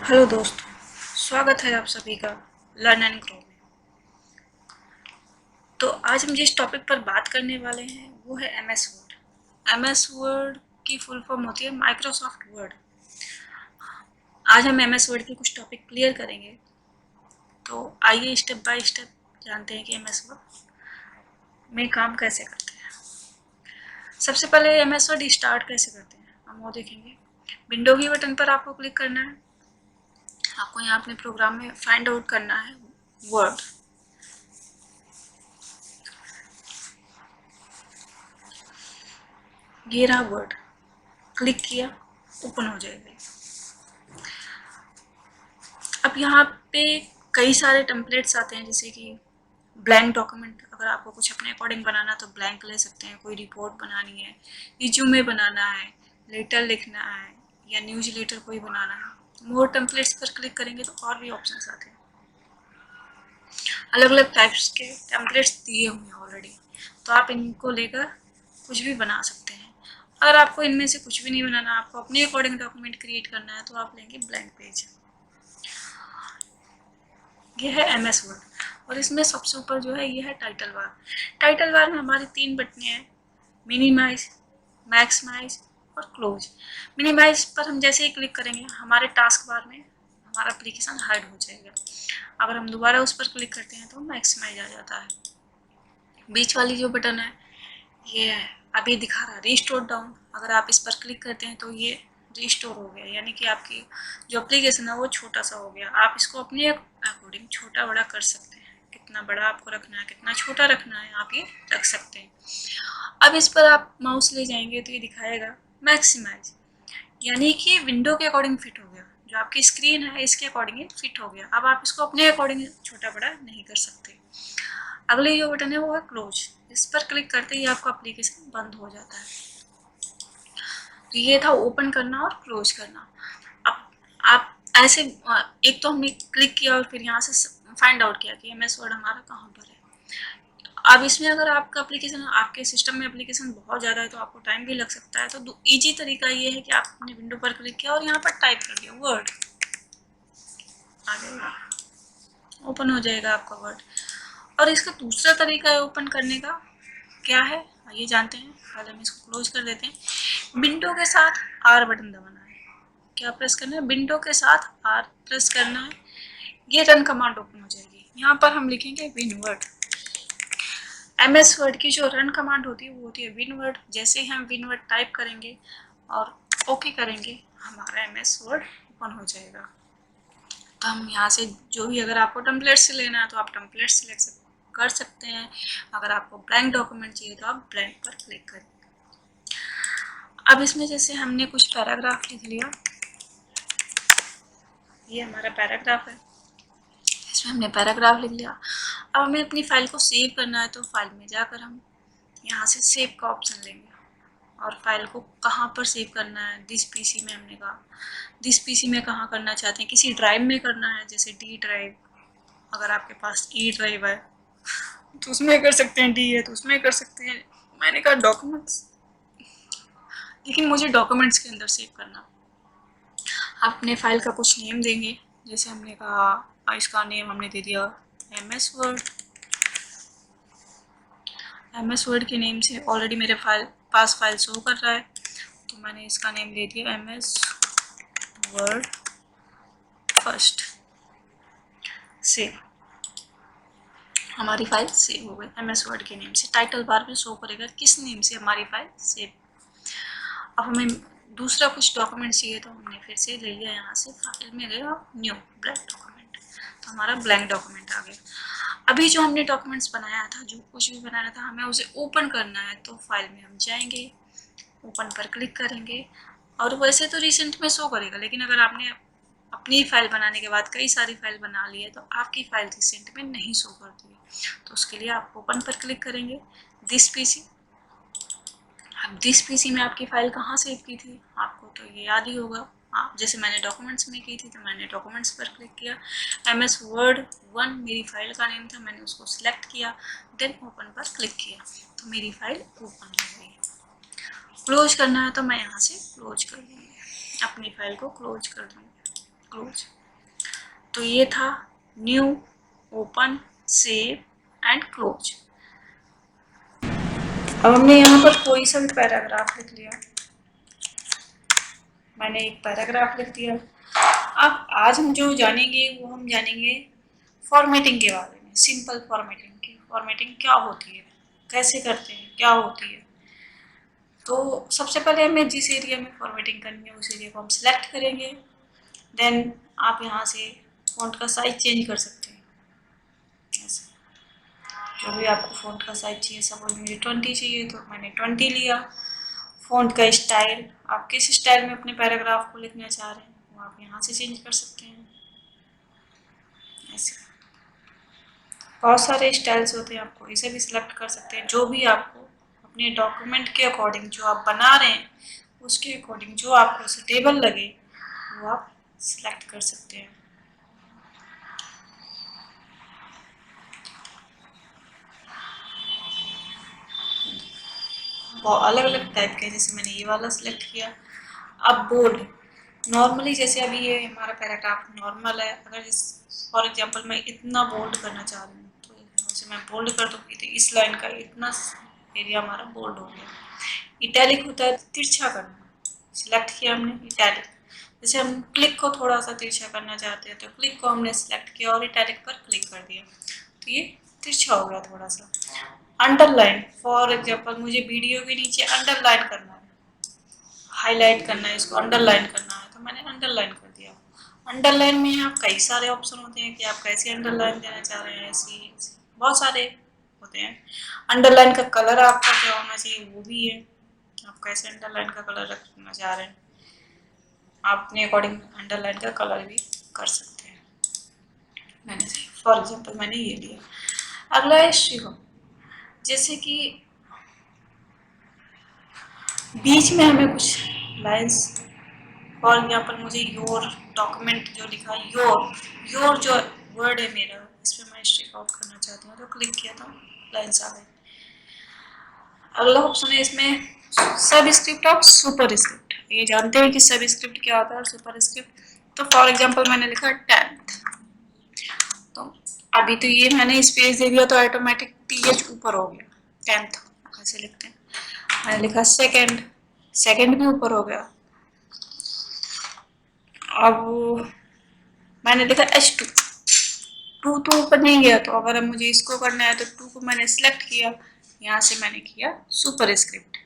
Hello दोस्तों, स्वागत है आप सभी का लर्न एंड ग्रो में। तो आज हम जिस टॉपिक पर बात करने वाले हैं वो है एमएस वर्ड। एमएस वर्ड की फुल फॉर्म होती है माइक्रोसॉफ्ट वर्ड। आज हम एमएस वर्ड के कुछ टॉपिक क्लियर करेंगे। तो आइए स्टेप बाय स्टेप जानते हैं कि एमएस वर्ड में काम कैसे करते हैं। सबसे पहले एमएस वर्ड स्टार्ट कैसे करते हैं हम वो देखेंगे। विंडो की बटन पर आपको क्लिक करना है। आपको यहाँ अपने प्रोग्राम में फाइंड आउट करना है वर्ड। ये रहा वर्ड, क्लिक किया, ओपन हो जाएगा। अब यहाँ पे कई सारे टेम्पलेट्स आते हैं, जैसे कि ब्लैंक डॉक्यूमेंट। अगर आपको कुछ अपने अकॉर्डिंग बनाना तो ब्लैंक ले सकते हैं। कोई रिपोर्ट बनानी है, रिज्यूमे बनाना है, लेटर लिखना है या न्यूज लेटर कोई बनाना है। मोर टेम्पलेट्स पर क्लिक करेंगे तो और भी ऑप्शंस आते हैं। अलग अलग टाइप्स के टेम्पलेट्स दिए हुए हैं ऑलरेडी, तो आप इनको लेकर कुछ भी बना सकते हैं। अगर आपको इनमें से कुछ भी नहीं बनाना, आपको अपने अकॉर्डिंग डॉक्यूमेंट क्रिएट करना है, तो आप लेंगे ब्लैंक पेज। ये है एमएस वर्ड और इसमें सबसे ऊपर जो है ये है टाइटल बार। टाइटल बार में हमारी 3 बटनें हैं, मिनिमाइज, मैक्सिमाइज और क्लोज। मिनिमाइज पर हम जैसे ही क्लिक करेंगे हमारे टास्क बार में हमारा एप्लीकेशन हाइड हो जाएगा। अगर हम दोबारा उस पर क्लिक करते हैं तो मैक्सिमाइज आ जाता है। बीच वाली जो बटन है ये है, अभी दिखा रहा है रिस्टोर डाउन। अगर आप इस पर क्लिक करते हैं तो ये रिस्टोर हो गया, यानी कि आपकी जो एप्लीकेशन है वो छोटा सा हो गया। आप इसको अपने अकॉर्डिंग छोटा बड़ा कर सकते हैं। कितना बड़ा आपको रखना है, कितना छोटा रखना है, आप ये रख सकते हैं। अब इस पर आप माउस ले जाएंगे तो ये दिखाएगा मैक्सिमाइज, यानी कि विंडो के अकॉर्डिंग फिट हो गया। जो आपकी स्क्रीन है इसके अकॉर्डिंग फिट हो गया। अब आप इसको अपने अकॉर्डिंग छोटा बड़ा नहीं कर सकते। अगले जो बटन है वो है क्लोज। इस पर क्लिक करते ही आपका एप्लीकेशन बंद हो जाता है। तो ये था ओपन करना और क्लोज करना। अब आप ऐसे एक तो हमने क्लिक किया और फिर यहाँ से फाइंड आउट किया कि एमएस वर्ड हमारा कहाँ पर है। अब इसमें अगर आपका एप्लीकेशन, आपके सिस्टम में एप्लीकेशन बहुत ज़्यादा है तो आपको टाइम भी लग सकता है। तो इजी तरीका ये है कि आपने विंडो पर क्लिक किया और यहाँ पर टाइप कर दिया वर्ड, आ जाएगा, ओपन हो जाएगा आपका वर्ड। और इसका दूसरा तरीका है ओपन करने का, क्या है ये जानते हैं। पहले हम इसको क्लोज कर देते हैं। विंडो के साथ आर बटन दबाना है। क्या प्रेस करना है? विंडो के साथ आर प्रेस करना है। ये रन कमांड ओपन हो जाएगी। यहाँ पर हम लिखेंगे विनवर्ड। एमएस वर्ड की जो रन कमांड होती है वो होती है विनवर्ड। जैसे ही हम विनवर्ड टाइप करेंगे और ओके करेंगे हमारा एमएस वर्ड ओपन हो जाएगा। तो हम यहाँ से जो भी, अगर आपको टेम्पलेट से लेना है तो आप टेम्पलेट सिलेक्ट कर सकते हैं। अगर आपको ब्लैंक डॉक्यूमेंट चाहिए तो आप ब्लैंक पर क्लिक करें। अब इसमें जैसे हमने कुछ पैराग्राफ लिख लिया, ये हमारा पैराग्राफ है, इसमें हमने पैराग्राफ लिख लिया। अब हमें अपनी फाइल को सेव करना है तो फाइल में जाकर हम यहाँ से सेव का ऑप्शन लेंगे और फाइल को कहाँ पर सेव करना है। दिस पीसी में हमने कहा, दिस पीसी में कहाँ करना चाहते हैं, किसी ड्राइव में करना है जैसे डी ड्राइव। अगर आपके पास ई ड्राइव है तो उसमें कर सकते हैं, डी है तो उसमें कर सकते हैं। मैंने कहा डॉक्यूमेंट्स, लेकिन मुझे डॉक्यूमेंट्स के अंदर सेव करना। आप अपने फाइल का कुछ नेम देंगे, जैसे हमने कहा इसका नेम हमने दे दिया एमएस वर्ड। एमएस वर्ड के नेम से ऑलरेडी मेरे पास फाइल शो कर रहा है, तो मैंने इसका नेम दे दिया एमएस वर्ड फर्स्ट। सेव, हमारी फाइल सेव हो गई एमएस वर्ड के नेम से। टाइटल बार में शो करेगा किस नेम से हमारी फाइल सेव। अब हमें दूसरा कुछ डॉक्यूमेंट चाहिए तो हमने फिर से ले लिया, यहाँ से फाइल में गया न्यू ब्लैंक डॉक्यूमेंट, तो हमारा ब्लैंक डॉक्यूमेंट आ गया। अभी जो हमने डॉक्यूमेंट्स बनाया था, जो कुछ भी बनाना था, हमें उसे ओपन करना है। तो फाइल में हम जाएंगे, ओपन पर क्लिक करेंगे और वैसे तो रिसेंट में शो करेगा, लेकिन अगर आपने अपनी फाइल बनाने के बाद कई सारी फाइल बना ली है तो आपकी फाइल रिसेंट में नहीं शो करती है। तो उसके लिए आप ओपन पर क्लिक करेंगे, दिस पीसी। अब दिस पीसी में आपकी फाइल कहाँ सेव की थी आपको तो ये याद ही होगा। आप जैसे मैंने डॉक्यूमेंट्स में की थी तो मैंने डॉक्यूमेंट्स पर क्लिक किया। एमएस वर्ड 1 मेरी फाइल का नेम था, मैंने उसको सिलेक्ट किया, देन ओपन पर क्लिक किया तो मेरी फाइल ओपन हो गई। क्लोज करना है तो मैं यहाँ से क्लोज कर दूँगी, अपनी फाइल को क्लोज कर दूँगी। क्लोज। तो ये था new, open, save and close. अब हमने यहाँ पर कोई सा भी पैराग्राफ लिख लिया, मैंने एक पैराग्राफ लिख दिया। अब आज हम जो जानेंगे वो हम जानेंगे फॉर्मेटिंग के बारे में, सिंपल फॉर्मेटिंग की। फॉर्मेटिंग क्या होती है, कैसे करते हैं, क्या होती है। तो सबसे पहले हमें जिस एरिया में फॉर्मेटिंग करनी है उस एरिया को हम सिलेक्ट करेंगे। देन आप यहाँ से फ़ॉन्ट का साइज चेंज कर सकते हैं, ऐसे जो भी आपको फ़ॉन्ट का साइज चाहिए। सपोज मुझे 20 चाहिए तो मैंने 20 लिया। फ़ॉन्ट का स्टाइल, आप किस स्टाइल में अपने पैराग्राफ को लिखना चाह रहे हैं वो आप यहाँ से चेंज कर सकते हैं। ऐसे बहुत सारे स्टाइल्स होते हैं, आपको इसे भी सिलेक्ट कर सकते हैं। जो भी आपको अपने डॉक्यूमेंट के अकॉर्डिंग, जो आप बना रहे हैं उसके अकॉर्डिंग जो आपको सुटेबल लगे वो आप सिलेक्ट कर सकते हैं। बहुत अलग अलग टाइप के, जैसे मैंने ये वाला सिलेक्ट किया। अब बोल्ड, नॉर्मली जैसे अभी ये हमारा पैराग्राफ नॉर्मल है, अगर फॉर एग्जांपल मैं इतना बोल्ड करना चाह रही हूँ तो जैसे मैं बोल्ड कर दूँगी तो इस लाइन का इतना एरिया हमारा बोल्ड हो गया। इटैलिक होता है तिरछा करना, सिलेक्ट किया हमने इटैलिक। जैसे हम क्लिक को थोड़ा सा तिरछा करना चाहते हैं तो क्लिक को हमने सिलेक्ट किया और इटैलिक पर क्लिक कर दिया तो ये तिरछा हो गया थोड़ा सा। अंडरलाइन, फॉर एग्जांपल मुझे वीडियो के नीचे अंडरलाइन करना है, हाईलाइट करना है, इसको अंडरलाइन करना है तो मैंने अंडरलाइन कर दिया। अंडरलाइन में आप कई सारे ऑप्शन होते हैं कि आप कैसे अंडरलाइन देना चाह रहे हैं, ऐसी बहुत सारे होते हैं। अंडरलाइन का कलर आपका क्या होना चाहिए वो भी है, आप कैसे अंडरलाइन का कलर रखना चाह रहे हैं, आप अपने अकॉर्डिंग अंडरलाइन का कलर भी कर सकते हैं। मैंने फॉर एग्जांपल मैंने ये लिया। अगला है शिवम, जैसे कि बीच में हमें कुछ लाइंस, फॉर एग्जाम्पल मुझे योर डॉक्यूमेंट जो लिखा है, योर जो वर्ड है मेरा, इस पर मैं स्ट्रिक आउट करना चाहती हूँ तो क्लिक किया तो लाइन्स आ गई। अगला ऑप्शन है इसमें सब स्क्रिप्ट और सुपर स्क्रिप्ट। ये जानते हैं कि सब स्क्रिप्ट क्या होता है और सुपर स्क्रिप्ट। तो फॉर एग्जाम्पल मैंने लिखा 10th, तो अभी तो ये मैंने स्पेस दे दिया तो ऑटोमेटिक TH ऊपर हो गया, 10th ऐसे लिखते हैं। मैंने लिखा सेकेंड, सेकेंड भी ऊपर हो गया। अब मैंने लिखा H2, 2 तो ऊपर नहीं गया, तो अगर मुझे इसको करना है तो 2 को मैंने सिलेक्ट किया, यहाँ से मैंने किया सुपर स्क्रिप्ट।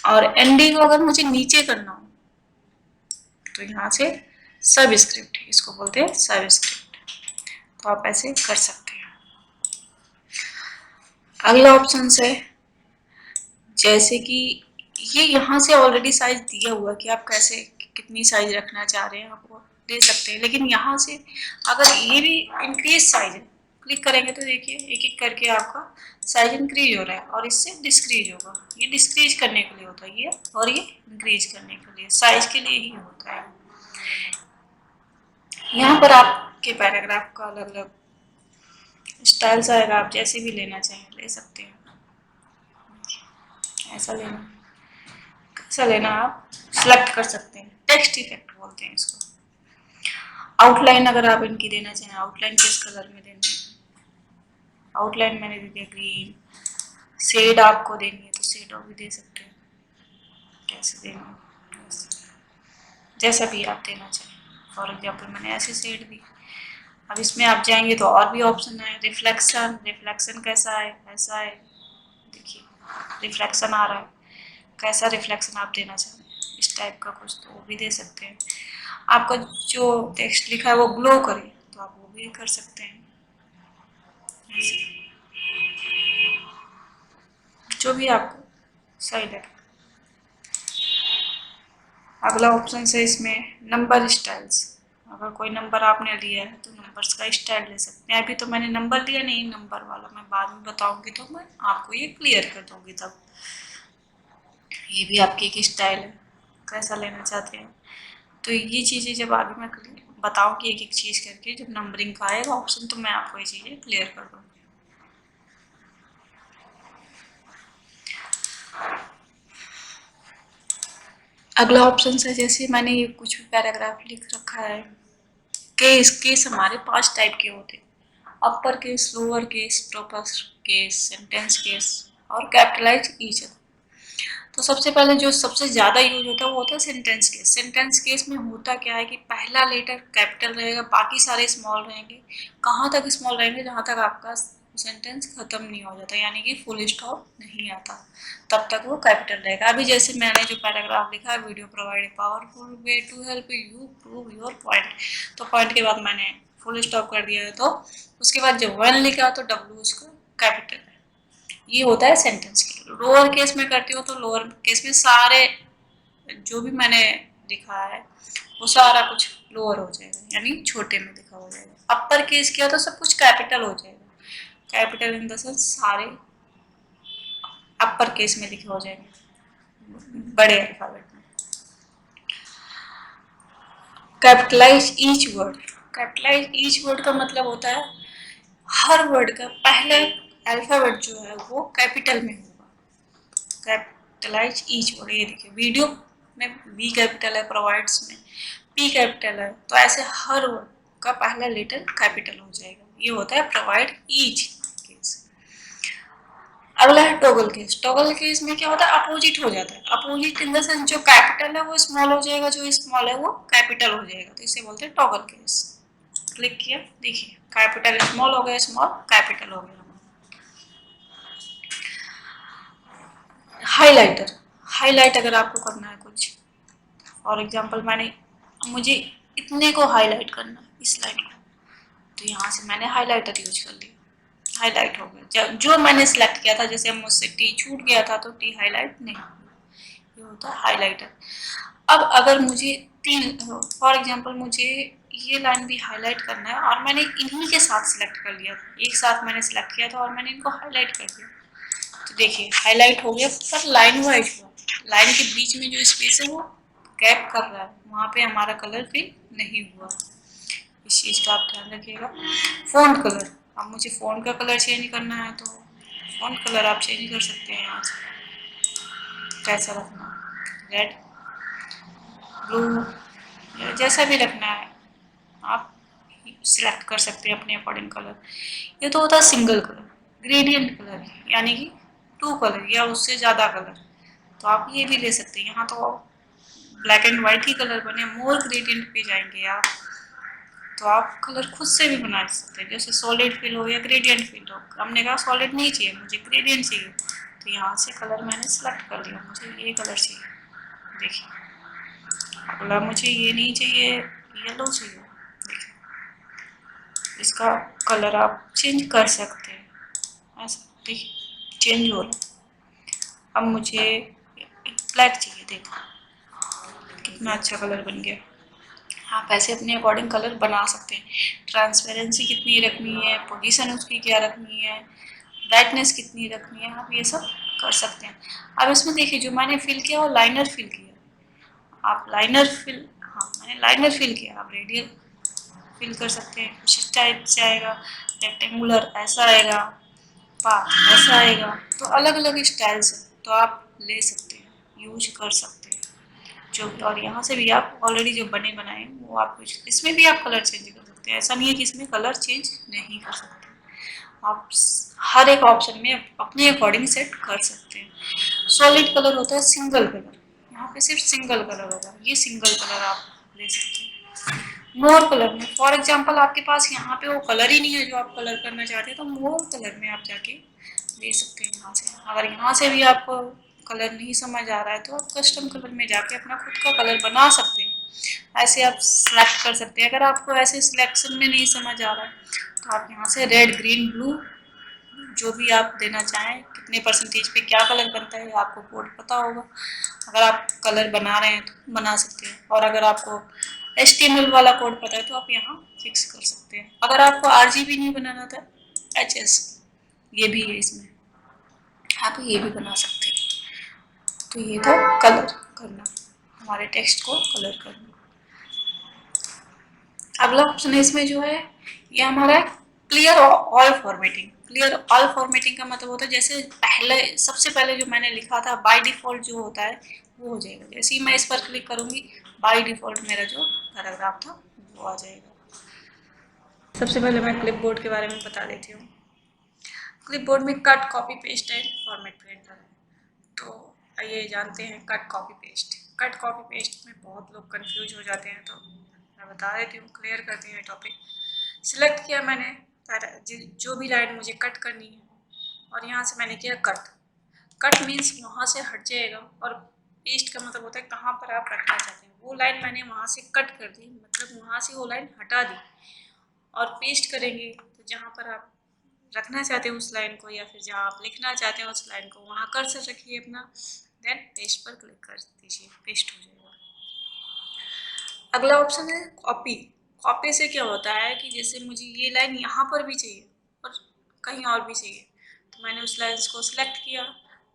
और एंडिंग को अगर मुझे नीचे करना हो तो यहाँ से सब स्क्रिप्ट, इसको बोलते हैं सब स्क्रिप्ट, तो आप ऐसे कर सकते हैं। अगला ऑप्शन है जैसे कि ये यहाँ से ऑलरेडी साइज दिया हुआ कि आप कैसे कितनी साइज रखना चाह रहे हैं, आपको दे सकते हैं। लेकिन यहाँ से अगर ये भी इंक्रीज साइज है, क्लिक करेंगे तो देखिए एक एक करके आपका साइज इंक्रीज हो रहा है और इससे डिस्क्रीज होगा। ये डिस्क्रीज करने के लिए होता है ये, और ये इंक्रीज करने के लिए, साइज के लिए ही होता है। यहाँ पर आपके पैराग्राफ का अलग अलग स्टाइल्स आएगा, आप जैसे भी लेना चाहें ले सकते हैं। ऐसा लेना, कैसा लेना आप सिलेक्ट कर सकते हैं। टेक्स्ट इफेक्ट बोलते हैं इसको। आउटलाइन अगर आप इनकी देना चाहें, आउटलाइन किस कलर में देना है, आउटलाइन मैंने दे दिया ग्रीन। शेड आपको देनी है तो शेड भी दे सकते हैं, कैसे देना है जैसा भी आप देना चाहें। फॉर एग्जाम्पल मैंने ऐसे शेड दी। अब इसमें आप जाएंगे तो और भी ऑप्शन है। रिफ्लेक्शन, रिफ्लेक्शन कैसा है, ऐसा है, देखिए रिफ्लेक्शन आ रहा है, कैसा रिफ्लेक्शन आप देना चाह रहे हैं, इस टाइप का कुछ तो वो भी दे सकते हैं। आपका जो टेक्स्ट लिखा है वो ग्लो करे तो आप वो भी कर सकते हैं, जो भी आपको सही लगे। अगला ऑप्शन है इसमें नंबर स्टाइल्स। अगर कोई नंबर आपने लिया है तो नंबर्स का स्टाइल ले सकते हैं। अभी तो मैंने नंबर लिया नहीं, नंबर वाला मैं बाद में बताऊंगी तो मैं आपको ये क्लियर कर दूंगी तब। ये भी आपकी एक स्टाइल है, कैसा लेना चाहते हैं। तो ये चीज़ें जब आगे मैं बताऊंगी एक एक चीज़ करके, जब नंबरिंग का आएगा ऑप्शन तो मैं आपको ये चीज़ें क्लियर कर दूंगी। अगला ऑप्शन है, जैसे मैंने ये कुछ भी पैराग्राफ लिख रखा है, केस केस हमारे 5 टाइप के होते हैं, upper case, lower case, proper case, sentence case और कैपिटलाइज ईच। तो सबसे पहले जो सबसे ज़्यादा यूज होता है वो होता है सेंटेंस केस। सेंटेंस केस में होता क्या है कि पहला लेटर कैपिटल रहेगा, बाकी सारे स्मॉल रहेंगे। कहाँ तक स्मॉल रहेंगे? जहाँ तक आपका सेंटेंस खत्म नहीं हो जाता, यानी कि फुल स्टॉप नहीं आता, तब तक वो कैपिटल रहेगा। अभी जैसे मैंने जो पैराग्राफ लिखा है, video provide a powerful way to help you prove your point, तो पॉइंट के बाद मैंने फुल स्टॉप कर दिया है, तो उसके बाद जब वन लिखा तो डब्ल्यू उसका कैपिटल है। ये होता है सेंटेंस के। लोअर केस में करती हूँ तो लोअर केस में सारे जो भी मैंने लिखा है वो सारा कुछ लोअर हो जाएगा, यानी छोटे में लिखा हो जाएगा। अपर केस किया तो सब कुछ कैपिटल हो जाएगा। कैपिटल इन द सेंस सारे अपर केस में लिखे हो जाएंगे, बड़े अल्फाबेट में। Capitalise each word. Capitalise each word का मतलब होता है हर वर्ड का पहला अल्फाबेट जो है वो कैपिटल में होगा। कैपिटलाइज ईच वर्ड, ये देखिए वीडियो में वी कैपिटल है, प्रोवाइड्स में पी कैपिटल है, तो ऐसे हर वर्ड का पहला लेटर कैपिटल हो जाएगा। ये होता है प्रोवाइड ईच केस। अगला है टॉगल केस। टॉगल केस में क्या होता है? अपोजिट हो जाता है। अपोजिट इन द सेंस जो कैपिटल है वो स्मॉल हो जाएगा, जो स्मॉल है वो कैपिटल हो जाएगा, तो इसे बोलते हैं टॉगल केस। क्लिक किया, देखिए कैपिटल स्मॉल हो गया, स्मॉल कैपिटल हो गया। हाइलाइटर। हाईलाइट अगर आपको करना है कुछ, फॉर एग्जांपल मुझे इतने को हाईलाइट करना है, इस लाइन को, तो यहाँ से मैंने हाइलाइटर यूज कर लिया, हाईलाइट हो गया। जो मैंने सिलेक्ट किया था, जैसे मुझसे टी छूट गया था तो टी हाईलाइट नहीं, ये होता है हाइलाइटर। अब अगर मुझे तीन, फॉर एग्जांपल मुझे ये लाइन भी हाईलाइट करना है और मैंने इन्हीं के साथ सिलेक्ट कर लिया, एक साथ मैंने सिलेक्ट किया था और मैंने इनको हाईलाइट कर दिया, तो देखिए हाईलाइट हो गया, पर लाइन वाइज हुआ। लाइन के बीच में जो स्पेस है वो गैप कर रहा है, वहाँ पे हमारा कलर फिल नहीं हुआ। इस चीज़ का आप ध्यान रखिएगा। फ़ॉन्ट कलर, अब मुझे फ़ॉन्ट का कलर चेंज करना है तो फ़ॉन्ट कलर आप चेंज कर सकते हैं यहाँ से। कैसा रखना, रेड, ब्लू, जैसा भी रखना है आप सिलेक्ट कर सकते हैं अपने अकॉर्डिंग कलर। ये तो होता है सिंगल कलर। ग्रेडियंट कलर यानी कि 2 कलर या उससे ज़्यादा कलर, तो आप ये भी ले सकते हैं। यहाँ तो black and white he colour बने, मोर ग्रेडियंट पे जाएंगे आप तो आप कलर खुद से भी बना सकते हैं, जैसे सॉलिड फिल हो या ग्रेडियंट फिल हो। हमने कहा सॉलिड नहीं चाहिए, मुझे ग्रेडियंट चाहिए, तो यहाँ से कलर मैंने सेलेक्ट कर लिया, मुझे ये कलर चाहिए। देखिए अगला मुझे ये नहीं चाहिए, येलो चाहिए, देखिए इसका कलर आप चेंज कर सकते हैं, ऐसा देखिए चेंज हो रहा। अब मुझे ब्लैक चाहिए, देखो कितना अच्छा कलर बन गया। आप ऐसे अपने अकॉर्डिंग कलर बना सकते हैं। ट्रांसपेरेंसी कितनी रखनी है, पोजीशन उसकी क्या रखनी है, ब्राइटनेस कितनी रखनी है, आप ये सब कर सकते हैं। अब इसमें देखिए जो मैंने फिल किया वो लाइनर फिल किया। आप लाइनर फिल, हाँ मैंने लाइनर फिल किया, आप रेडियल फिल कर सकते हैं। कुछ इस टाइप से आएगा, रेक्टेंगुलर ऐसा आएगा, पाथ ऐसा आएगा, तो अलग अलग स्टाइल्स है, तो आप ले सकते हैं, यूज कर सकते हैं जो। और यहाँ से भी आप ऑलरेडी जो बने बनाए वो आप कुछ, इसमें भी आप कलर चेंज कर सकते हैं। ऐसा नहीं है कि इसमें कलर चेंज नहीं कर सकते, आप हर एक ऑप्शन में अपने अकॉर्डिंग सेट कर सकते हैं। सॉलिड कलर होता है सिंगल कलर, यहाँ पे सिर्फ सिंगल कलर होगा, ये सिंगल कलर आप ले सकते हैं। मोर कलर में फॉर एग्जांपल आपके पास यहाँ पे वो कलर ही नहीं है जो आप कलर करना चाहते हैं, तो मोर कलर में आप जाके ले सकते हैं यहाँ से। अगर यहाँ से भी आपको कलर नहीं समझ आ रहा है तो आप कस्टम कलर में जाके अपना खुद का कलर बना सकते हैं। ऐसे आप सिलेक्ट कर सकते हैं। अगर आपको ऐसे सिलेक्शन में नहीं समझ आ रहा है तो आप यहाँ से रेड, ग्रीन, ब्लू जो भी आप देना चाहें, कितने परसेंटेज पे क्या कलर बनता है आपको कोड पता होगा, अगर आप कलर बना रहे हैं तो बना सकते हैं। और अगर आपको HTML वाला कोड पता है तो आप यहाँ फिक्स कर सकते हैं। अगर आपको RGB नहीं बनाना था, HS ये भी है, इसमें आप ये भी बना सकते हैं। तो ये था कलर करना, हमारे टेक्स्ट को कलर करना। अगला ऑप्शन है इसमें जो है ये हमारा clear all formatting. Clear all formatting का मतलब होता है जैसे पहले सबसे पहले जो मैंने लिखा था बाय डिफॉल्ट जो होता है वो हो जाएगा। जैसे ही मैं इस पर क्लिक करूँगी बाय डिफ़ॉल्ट मेरा जो पैराग्राफ था वो आ जाएगा। सबसे पहले मैं क्लिपबोर्ड के बारे में बता देती हूँ। क्लिपबोर्ड में cut, copy, paste and format printer है। तो आइए जानते हैं cut, copy, paste. Cut, copy, paste में बहुत लोग कंफ्यूज हो जाते हैं, तो मैं बता देती हूँ, क्लियर करती हूँ टॉपिक। सिलेक्ट किया मैंने जो भी लाइन मुझे कट करनी है और यहाँ से मैंने किया कट। कट मीन्स वहाँ से हट जाएगा और पेस्ट का मतलब होता है कहाँ पर आप रखना चाहते हैं। वो लाइन मैंने वहाँ से कट कर दी, मतलब वहाँ से वो लाइन हटा दी। और पेस्ट करेंगे तो जहाँ पर आप रखना चाहते हैं उस लाइन को, या फिर जहाँ आप लिखना चाहते हैं उस लाइन को, वहाँ कर्सर रखिए अपना, देन पेस्ट पर क्लिक कर दीजिए, पेस्ट हो जाएगा। अगला ऑप्शन है कॉपी। कॉपी से क्या होता है कि जैसे मुझे ये लाइन यहाँ पर भी चाहिए और कहीं और भी चाहिए, तो मैंने उस लाइन को सिलेक्ट किया,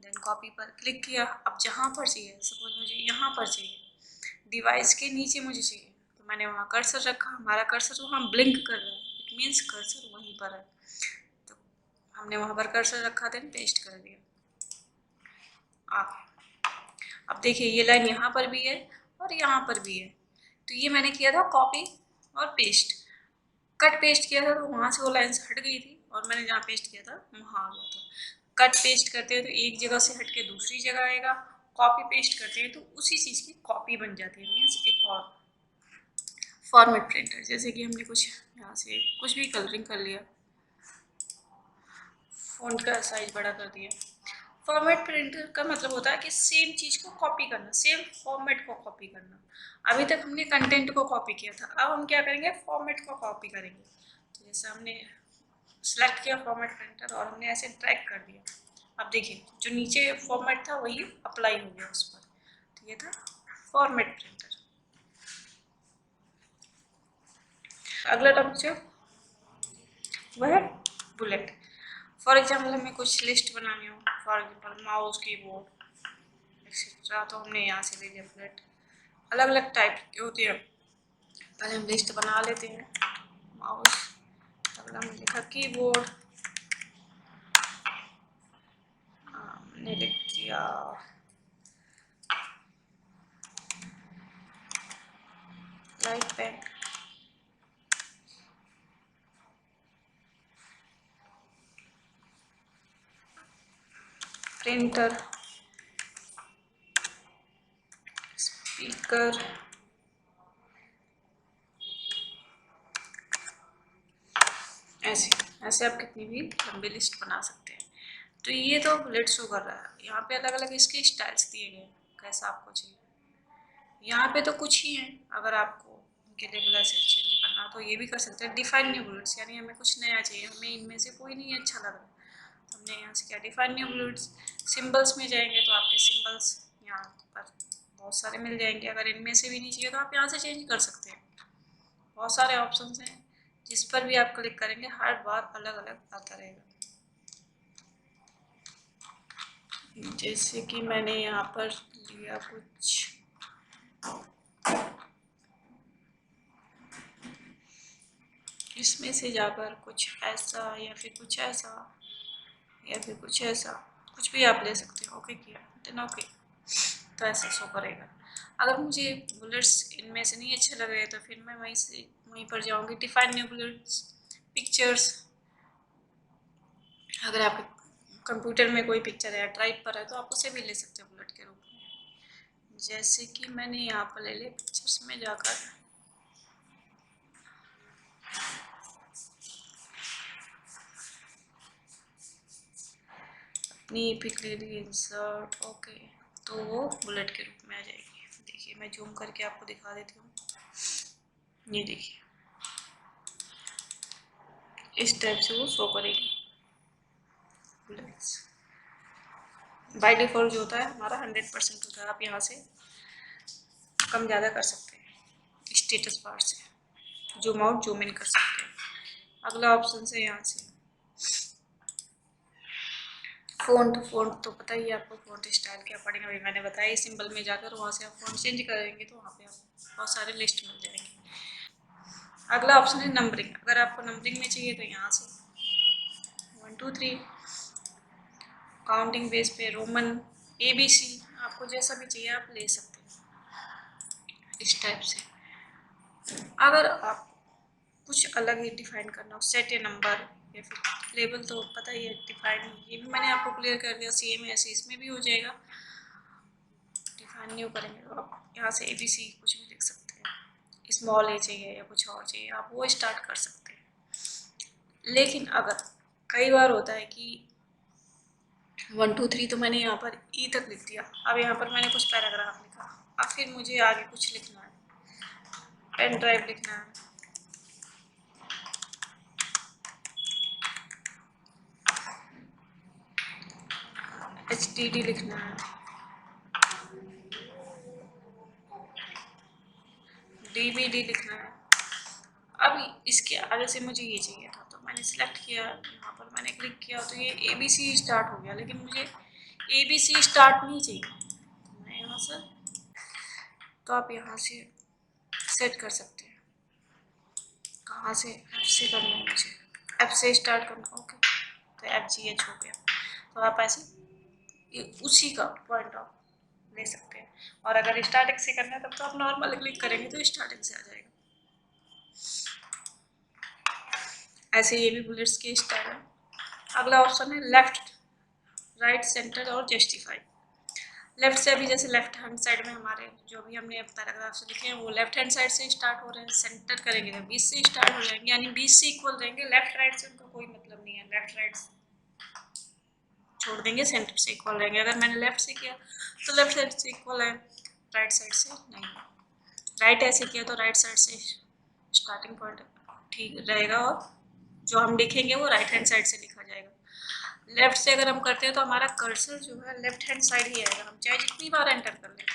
देन कॉपी पर क्लिक किया। अब जहाँ पर चाहिए, सपोज मुझे यहाँ पर चाहिए, डिवाइस के नीचे मुझे चाहिए, तो मैंने वहाँ कर्सर रखा, हमारा कर्सर वहाँ ब्लिंक कर रहा है, इट मीन्स कर्सर वहीं पर है, तो हमने वहाँ पर कर्सर रखा, देन पेस्ट कर दिया। अब देखिए ये लाइन यहाँ पर भी है और यहाँ पर भी है, तो ये मैंने किया था कॉपी और पेस्ट। कट पेस्ट किया था तो वहाँ से वो लाइन हट गई थी और मैंने जहाँ पेस्ट किया था वहाँ आ गया था। कट पेस्ट करते हैं तो एक जगह से हट के दूसरी जगह आएगा, कॉपी पेस्ट करते हैं तो उसी चीज़ की कॉपी बन जाती है, मीन्स एक और। फॉर्मेट प्रिंटर, जैसे कि हमने कुछ यहाँ से कुछ भी कलरिंग कर लिया, फ़ॉन्ट का साइज बड़ा कर दिया। फॉर्मेट प्रिंटर का मतलब होता है कि सेम चीज़ को कॉपी करना, सेम फॉर्मेट को कॉपी करना। अभी तक हमने कंटेंट को कॉपी किया था, अब हम क्या करेंगे, फॉर्मेट को कॉपी करेंगे। तो जैसे हमने सेलेक्ट किया फॉर्मेट प्रिंटर और हमने ऐसे ड्रैग कर दिया, अब देखिए जो नीचे फॉर्मेट था वही अप्लाई हो गया उस पर, तो ये था फॉर्मेट प्रिंटर। अगला टॉपिक जो वह है बुलेट। फॉर एग्जाम्पल हमें कुछ लिस्ट बनानी हो, for example mouse, keyboard etcetera, तो हमने यहाँ से ले लिया बुलेट। अलग अलग टाइप की होती है, पहले हम लिस्ट बना लेते हैं। माउस, अगला हमने लिखा कीबोर्ड, हमने लिख दिया लाइट पेन, प्रिंटर, स्पीकर, ऐसे ऐसे आप कितनी भी लंबी लिस्ट बना सकते हैं। तो ये तो बुलेट शो कर रहा है, यहाँ पे अलग अलग इसके स्टाइल्स दिए गए कैसा आपको चाहिए। यहाँ पे तो कुछ ही है, अगर आपको इनके लेबल ऐसे चेंज करना तो ये भी कर सकते हैं। डिफाइन न्यू बुलेट्स, यानी हमें कुछ नया चाहिए, हमें इनमें से कोई नहीं अच्छा लग रहा, तो हमने यहाँ से क्या डिफाइन न्यू बुलेट्स। सिम्बल्स में जाएंगे तो आपके सिम्बल्स यहाँ पर बहुत सारे मिल जाएंगे, अगर इनमें से भी नहीं चाहिए तो आप यहाँ से चेंज कर सकते हैं। बहुत सारे ऑप्शन हैं, जिस पर भी आप क्लिक करेंगे हर बार अलग अलग आता रहेगा। जैसे कि मैंने यहाँ पर लिया कुछ, इसमें से जाकर कुछ ऐसा या फिर कुछ ऐसा या फिर कुछ ऐसा, कुछ भी आप ले सकते हो। ओके किया, देन ओके, तो ऐसा शो करेगा। अगर मुझे बुलेट्स इनमें से नहीं अच्छे लग रहे तो फिर मैं वहीं पर जाऊँगी डिफाइन न्यू बुलेट्स, पिक्चर्स। अगर आपके कंप्यूटर में कोई पिक्चर है या ड्राइव पर है तो आप उसे भी ले सकते हो बुलेट के रूप में। जैसे कि मैंने यहाँ पर ले लिया, पिक्चर्स में जाकर अपनी पिक ले ली, इंसर्ट, ओके, तो वो बुलेट के रूप में आ जाएगी। देखिए मैं जूम करके आपको दिखा देती हूँ, ये देखिए इस टाइप से वो शो करेगी बुलेट्स। बाय डिफ़ॉल्ट जो होता है हमारा 100% होता है, आप यहाँ से कम ज़्यादा कर सकते हैं, स्टेटस बार से जूम आउट जूम इन कर सकते हैं। अगला ऑप्शन से यहाँ से फ़ॉन्ट तो पता ही है आपको, फ़ॉन्ट स्टाइल क्या पड़ेगा, अभी मैंने बताया। सिंबल में जाकर वहाँ से आप फ़ॉन्ट चेंज करेंगे तो वहाँ पे आपको बहुत सारे लिस्ट मिल जाएंगे। अगला ऑप्शन है नंबरिंग। अगर आपको नंबरिंग में चाहिए तो यहाँ से 1 2 3 काउंटिंग बेस पे रोमन ABC आपको जैसा भी चाहिए आप ले सकते हैं इस टाइप से। अगर आप कुछ अलग ही डिफाइन करना हो, सेट ए नंबर या फिर लेबल, तो पता ही है डिफाइन, ये भी मैंने आपको क्लियर कर दिया। सेम ऐसे इसमें भी हो जाएगा। डिफाइन न्यू करेंगे तो आप यहाँ से ABC कुछ भी लिख सकते हैं। स्मॉल ए चाहिए या कुछ और चाहिए आप वो स्टार्ट कर सकते हैं। लेकिन अगर कई बार होता है कि 1 2 3 तो मैंने यहाँ पर E तक लिख दिया, अब यहाँ पर मैंने कुछ पैराग्राफ लिखा, अब फिर मुझे आगे कुछ लिखना है, पेन ड्राइव लिखना है, HDD लिखना है, DVD लिखना है। अब इसके आगे से मुझे ये चाहिए था तो मैंने सिलेक्ट किया, यहाँ पर मैंने क्लिक किया तो ये ABC स्टार्ट हो गया, लेकिन मुझे ABC स्टार्ट नहीं चाहिए। तो मैं यहाँ से, तो आप यहाँ से सेट कर सकते हैं कहाँ से, F से करना है मुझे, F से स्टार्ट करना, ओके तो FGH हो गया। तो आप ऐसे उसी का पॉइंट ऑफ ले सकते हैं। और अगर स्टार्टिंग से करना है तब तो आप नॉर्मल क्लिक करेंगे तो स्टार्टिंग से आ जाएगा। ऐसे ये भी बुलेट्स के स्टाइल है। अगला ऑप्शन है लेफ्ट, राइट, सेंटर और जस्टिफाई। लेफ्ट से अभी जैसे लेफ्ट हैंड साइड में हमारे जो भी हमने पैराग्राफ से लिखे हैं वो लेफ्ट हैंड साइड से स्टार्ट हो रहे हैं। सेंटर करेंगे तो 20 से स्टार्ट हो जाएंगे, यानी 20 से इक्वल रहेंगे। लेफ्ट राइट से उनका कोई मतलब नहीं है, लेफ्ट राइट छोड़ देंगे, सेंटर से इक्वल रहेंगे। अगर मैंने लेफ्ट से किया तो लेफ्ट साइड से इक्वल है, राइट साइड से नहीं। राइट ऐसे किया तो राइट साइड से स्टार्टिंग पॉइंट ठीक रहेगा, और जो हम लिखेंगे वो राइट हैंड साइड से लिखा जाएगा। लेफ्ट से अगर हम करते हैं तो हमारा कर्सर जो है लेफ्ट हैंड साइड ही आएगा, हम चाहे जितनी बार एंटर कर लें।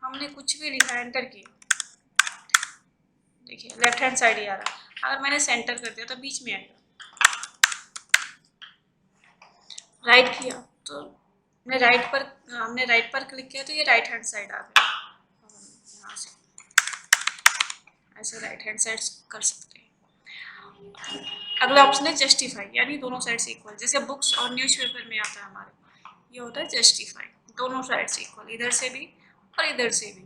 हमने कुछ भी लिखा, एंटर किया, देखिए लेफ्ट हैंड साइड ही आ रहा है। अगर मैंने सेंटर कर दिया तो बीच में आएगा। राइट किया तो हमने राइट पर क्लिक किया तो ये राइट हैंड साइड आ गया। यहाँ से ऐसे राइट हैंड साइड कर सकते हैं। अगला ऑप्शन है जस्टिफाई, यानी दोनों साइड से इक्वल। जैसे बुक्स और न्यूज़पेपर में आता है हमारे, ये होता है जस्टिफाई, दोनों साइड से इक्वल, इधर से भी और इधर से भी,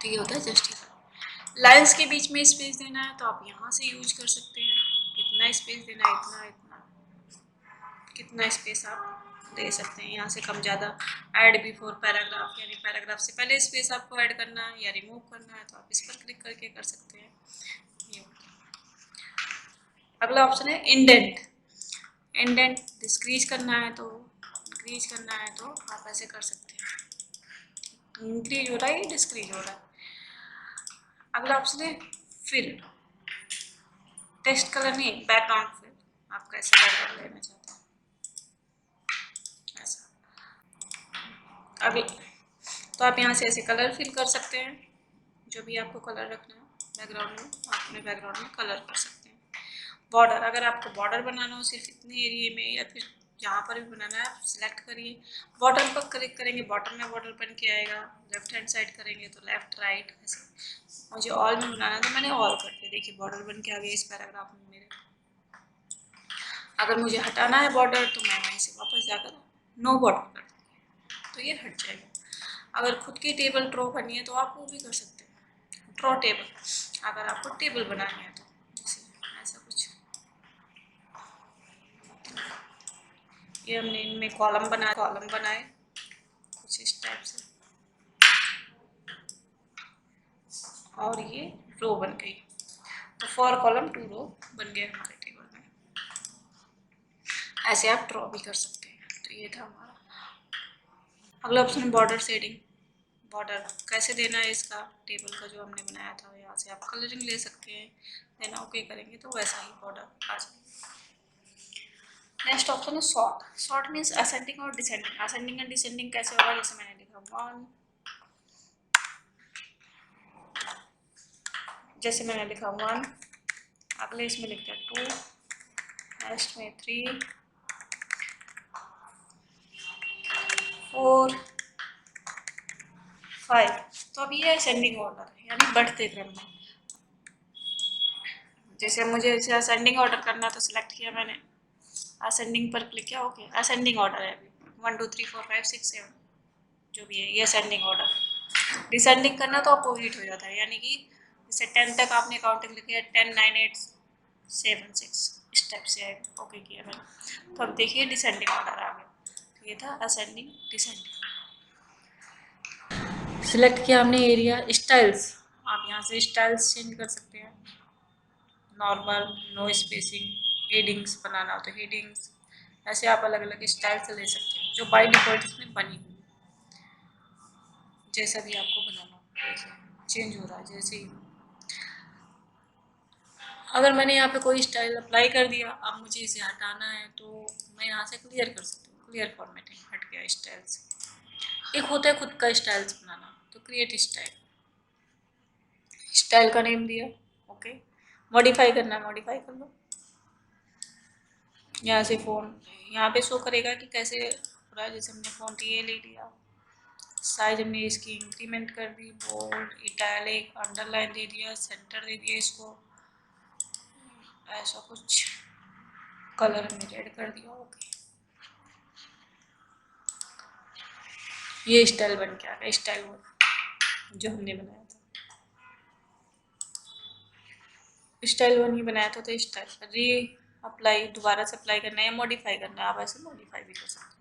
तो ये होता है जस्टिफाई। लाइंस के बीच में स्पेस देना है तो आप यहाँ से यूज कर सकते हैं, कितना स्पेस देना है, इतना इतना, कितना स्पेस आप दे सकते हैं। यहाँ से कम ज़्यादा, ऐड बिफोर पैराग्राफ, यानी पैराग्राफ से पहले स्पेस आपको ऐड करना है या रिमूव करना है तो आप इस पर क्लिक करके कर सकते हैं। ये अगला ऑप्शन है इंडेंट। इंडेंट डिस्क्रीज करना है तो, इंक्रीज करना है तो आप ऐसे कर सकते हैं। इंक्रीज हो रहा है, डिस्क्रीज हो रहा है। अगला ऑप्शन है फिल, टेक्स्ट कलर नहीं, बैकग्राउंड फिल, आप कैसे बैकग्राउंड लेना चाहते हैं ऐसा। अभी तो आप यहाँ से ऐसे कलर फिल कर सकते हैं, जो भी आपको कलर रखना है बैकग्राउंड में, आप अपने बैकग्राउंड में कलर कर सकते हैं। बॉर्डर, अगर आपको बॉर्डर बनाना हो सिर्फ इतने एरिया में या फिर जहाँ पर भी बनाना है आप सिलेक्ट करिए, बॉर्डर पर क्लिक करेंगे, बॉटम में बॉर्डर बन के आएगा। लेफ्ट हैंड साइड करेंगे तो लेफ्ट राइट ऐसे। मुझे ऑल में बनाना है तो मैंने ऑल करके, देखिए बॉर्डर बन के आ गया इस पैराग्राफ में मेरे। अगर मुझे हटाना है बॉर्डर तो मैं वहीं से वापस जाकर नो बॉर्डर कर दूँगी तो ये हट जाएगा। अगर खुद की टेबल ड्रॉ करनी है तो आप वो भी कर सकते हैं, ड्रॉ टेबल, अगर आपको टेबल बनानी है तो। जैसे ऐसा कुछ, ये हमने इनमें कॉलम बनाए कुछ इस टाइप से, और ये रो बन गई, तो 4 कॉलम 2 रो बन गए हमारे टेबल में। ऐसे आप ड्रॉ भी कर सकते हैं। तो ये था हमारा। अगला ऑप्शन है बॉर्डर शेडिंग। बॉर्डर कैसे देना है इसका, टेबल का जो हमने बनाया था यहाँ से आप कलरिंग ले सकते हैं, देन ओके करेंगे तो वैसा ही बॉर्डर आ जाएगा। नेक्स्ट ऑप्शन है सॉर्ट। सॉर्ट मीन्स असेंडिंग और डिसेंडिंग। असेंडिंग एंड डिसेंडिंग कैसे होगा, जैसे मैंने लिखा 1, जैसे मैंने लिखा 1, अगले इसमें लिखते हैं 2, नेक्स्ट में 3, 4, 5। तो अब ये असेंडिंग ऑर्डर है, यानी बढ़ते क्रम में। जैसे मुझे इसे असेंडिंग ऑर्डर करना तो सिलेक्ट किया मैंने, असेंडिंग पर क्लिक किया, ओके असेंडिंग ऑर्डर है अभी 1 2 3 4 5 6 7। जो भी है, ये असेंडिंग ऑर्डर। डिसेंडिंग करना तो अपोजिट हो जाता है, यानी कि जैसे 10 तक आपने काउंटिंग लिखी है, 10 9 8 7 6 स्टेप से आएगा। ओके किया मैंने, तो अब देखिए डिसेंडिंग ऑर्डर आ गया। तो ये था असेंडिंग डिसेंडिंग। सिलेक्ट किया हमने एरिया। स्टाइल्स, आप यहाँ से स्टाइल्स चेंज कर सकते हैं, नॉर्मल, नो स्पेसिंग, हेडिंग्स बनाना हो तो हेडिंग्स, ऐसे आप अलग अलग स्टाइल से ले सकते हैं जो बाय डिफॉल्ट इसमें बनी हुई, जैसा भी आपको बनाना हो चेंज हो रहा है जैसे ही। अगर मैंने यहाँ पे कोई स्टाइल अप्लाई कर दिया, अब मुझे इसे हटाना है तो मैं यहाँ से क्लियर कर सकती हूँ। क्लियर फॉर्मेटिंग, हट गया स्टाइल से। एक होता है खुद का स्टाइल्स बनाना, तो क्रिएट स्टाइल, स्टाइल का नेम दिया। ओके, मॉडिफाई करना है, मॉडिफाई कर लो। यहाँ से फोन, यहाँ पे शो करेगा कि कैसे हो रहा है। जैसे हमने फोन ये ले लिया, साइज हमने इसकी इंक्रीमेंट कर दी, बोल्ड, इटैलिक, अंडरलाइन दे दिया, सेंटर दे दिया इसको, ऐसा कुछ, कलर हमने रेड कर दिया। ओके, ये स्टाइल बन के आ गया, स्टाइल जो हमने बनाया था, स्टाइल वन ही बनाया था। तो स्टाइल री अप्लाई, दोबारा से अप्लाई करना है या मॉडिफाई करना है, आप ऐसे मॉडिफाई भी कर सकते हैं।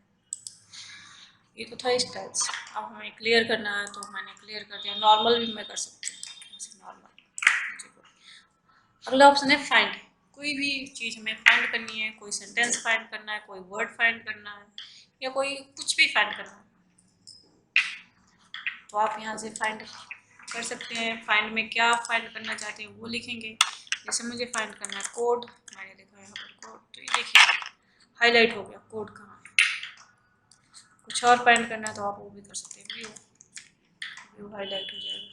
ये तो था स्टाइल्स। अब हमें क्लियर करना है तो मैंने क्लियर कर दिया। नॉर्मल भी मैं कर सकती हूँ, ऐसे नॉर्मल। अगला ऑप्शन है फाइंड। कोई भी चीज़ हमें फाइंड करनी है, कोई सेंटेंस फाइंड करना है, कोई वर्ड फाइंड करना है, या कोई कुछ भी फाइंड करना है, तो आप यहाँ से फाइंड कर सकते हैं। फाइंड में क्या फाइंड करना चाहते हैं वो लिखेंगे। जैसे मुझे फाइंड करना है कोड, मैंने लिखा है यहाँ पर कोड, तो ये देखिए हाईलाइट हो गया कोड कहाँ है। कुछ और फाइंड करना है तो आप वो भी कर सकते हैं, व्यू, व्यू हाईलाइट हो जाएगा।